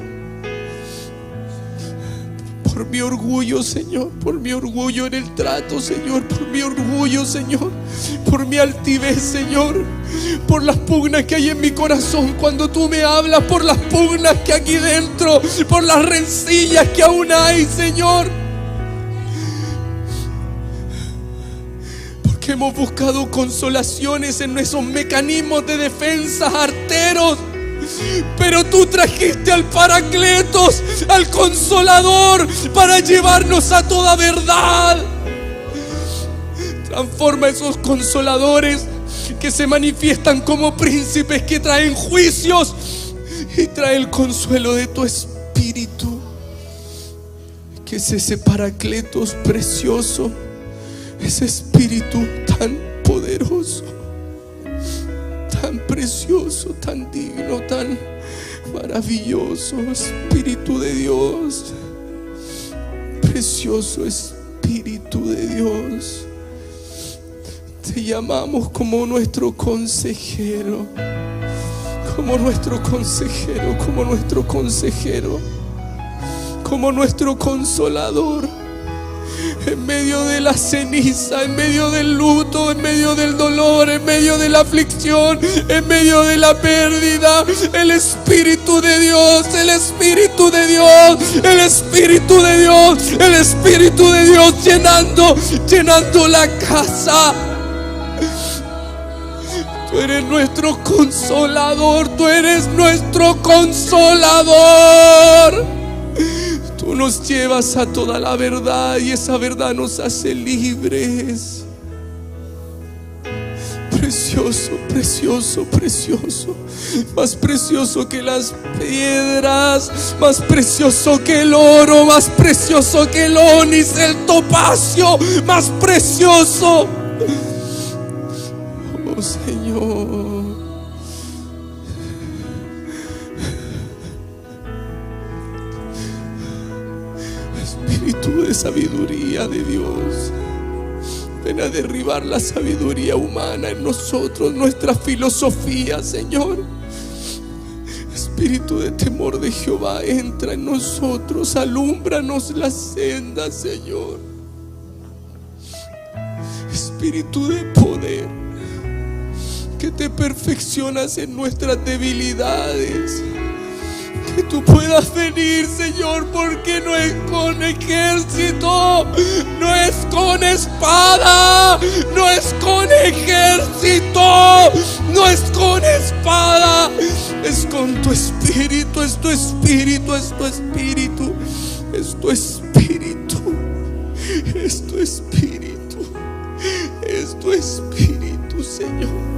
Speaker 1: Por mi orgullo, Señor, por mi orgullo en el trato, Señor, por mi orgullo, Señor, por mi altivez, Señor, por las pugnas que hay en mi corazón cuando tú me hablas, por las pugnas que aquí dentro, por las rencillas que aún hay, Señor. Que hemos buscado consolaciones en esos mecanismos de defensa arteros, pero tú trajiste al Paracletos, al Consolador, para llevarnos a toda verdad. Transforma esos consoladores que se manifiestan como príncipes que traen juicios y trae el consuelo de tu Espíritu, que es ese Paracletos precioso. Ese Espíritu tan poderoso, tan precioso, tan digno, tan maravilloso. Espíritu de Dios, precioso Espíritu de Dios. Te llamamos como nuestro consejero, como nuestro consejero, como nuestro consejero, como nuestro consolador. En medio de la ceniza, en medio del luto, en medio del dolor, en medio de la aflicción, en medio de la pérdida, el Espíritu de Dios, el Espíritu de Dios, el Espíritu de Dios, el Espíritu de Dios llenando la casa. Tú eres nuestro consolador, tú eres nuestro consolador. Tú nos llevas a toda la verdad y esa verdad nos hace libres. precioso, precioso, precioso, más precioso que las piedras, más precioso que el oro, más precioso que el onix, el topacio, más precioso. Oh Señor, Espíritu de sabiduría de Dios, ven a derribar la sabiduría humana en nosotros, nuestra filosofía, Señor. Espíritu de temor de Jehová, entra en nosotros, alúmbranos la senda, Señor. Espíritu de poder, que te perfeccionas en nuestras debilidades. Que tú puedas venir, Señor, porque no es con ejército, no es con espada, no es con ejército, no es con espada, es con tu espíritu, es tu espíritu, es tu espíritu, es tu espíritu, es tu espíritu, es tu espíritu, Señor.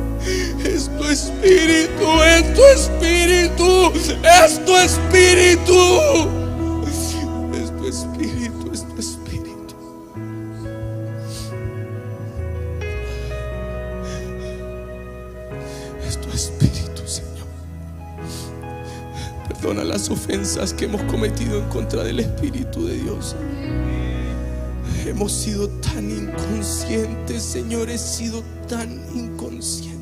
Speaker 1: Es tu espíritu, es tu espíritu, es tu espíritu, es tu espíritu, es tu espíritu. Es tu espíritu, Señor. Perdona las ofensas que hemos cometido en contra del Espíritu de Dios. Hemos sido tan inconscientes, Señor, he sido tan inconsciente.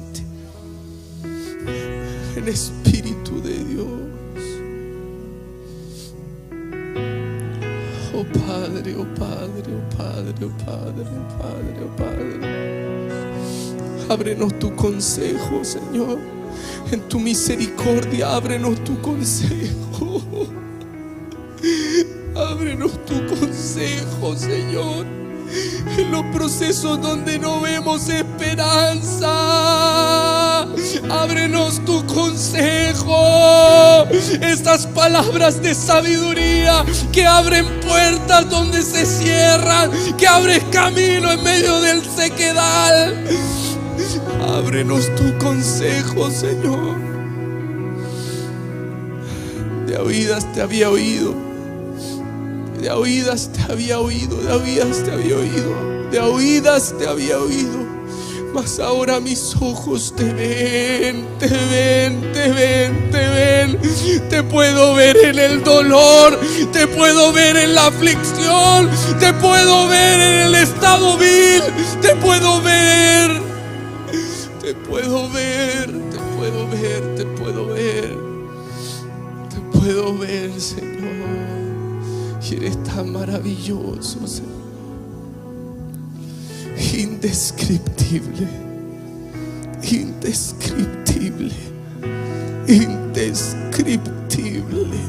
Speaker 1: En Espíritu de Dios. Oh Padre, oh Padre, oh Padre, oh Padre, oh Padre, oh Padre. Ábrenos tu consejo, Señor. En tu misericordia, ábrenos tu consejo. Ábrenos tu consejo, Señor. En los procesos donde no vemos esperanza, ábrenos tu consejo. Estas palabras de sabiduría que abren puertas donde se cierran, que abres camino en medio del sequedal. Ábrenos tu consejo, Señor. De oídas te había oído, de oídas te había oído, de oídas te había oído, de oídas te había oído. Mas ahora mis ojos te ven, te ven, te ven, te ven. Te puedo ver en el dolor, te puedo ver en la aflicción, te puedo ver en el estado vil, te puedo ver, te puedo ver, te puedo ver, te puedo ver, te puedo ver, Señor. Y eres tan maravilloso, Señor. Indescriptible, indescriptible, indescriptible.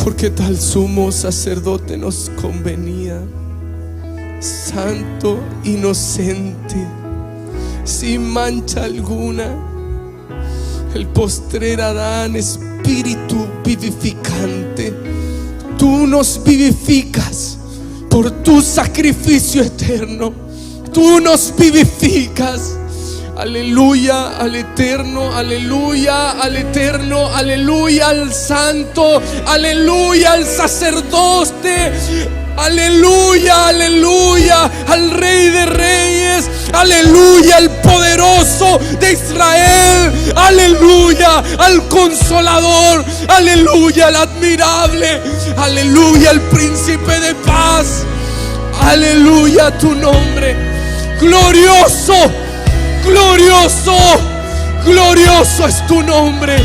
Speaker 1: Porque tal sumo sacerdote nos convenía, santo, inocente, sin mancha alguna, el postrer Adán, espíritu vivificante. Tú nos vivificas por tu sacrificio eterno. Tú nos vivificas. Aleluya al eterno, aleluya al eterno, aleluya al santo, aleluya al sacerdote, aleluya, aleluya al Rey de Reyes, aleluya al poderoso de Israel, aleluya al Consolador, aleluya al admirable, aleluya al Príncipe de paz, aleluya a tu nombre, glorioso, glorioso, glorioso es tu nombre.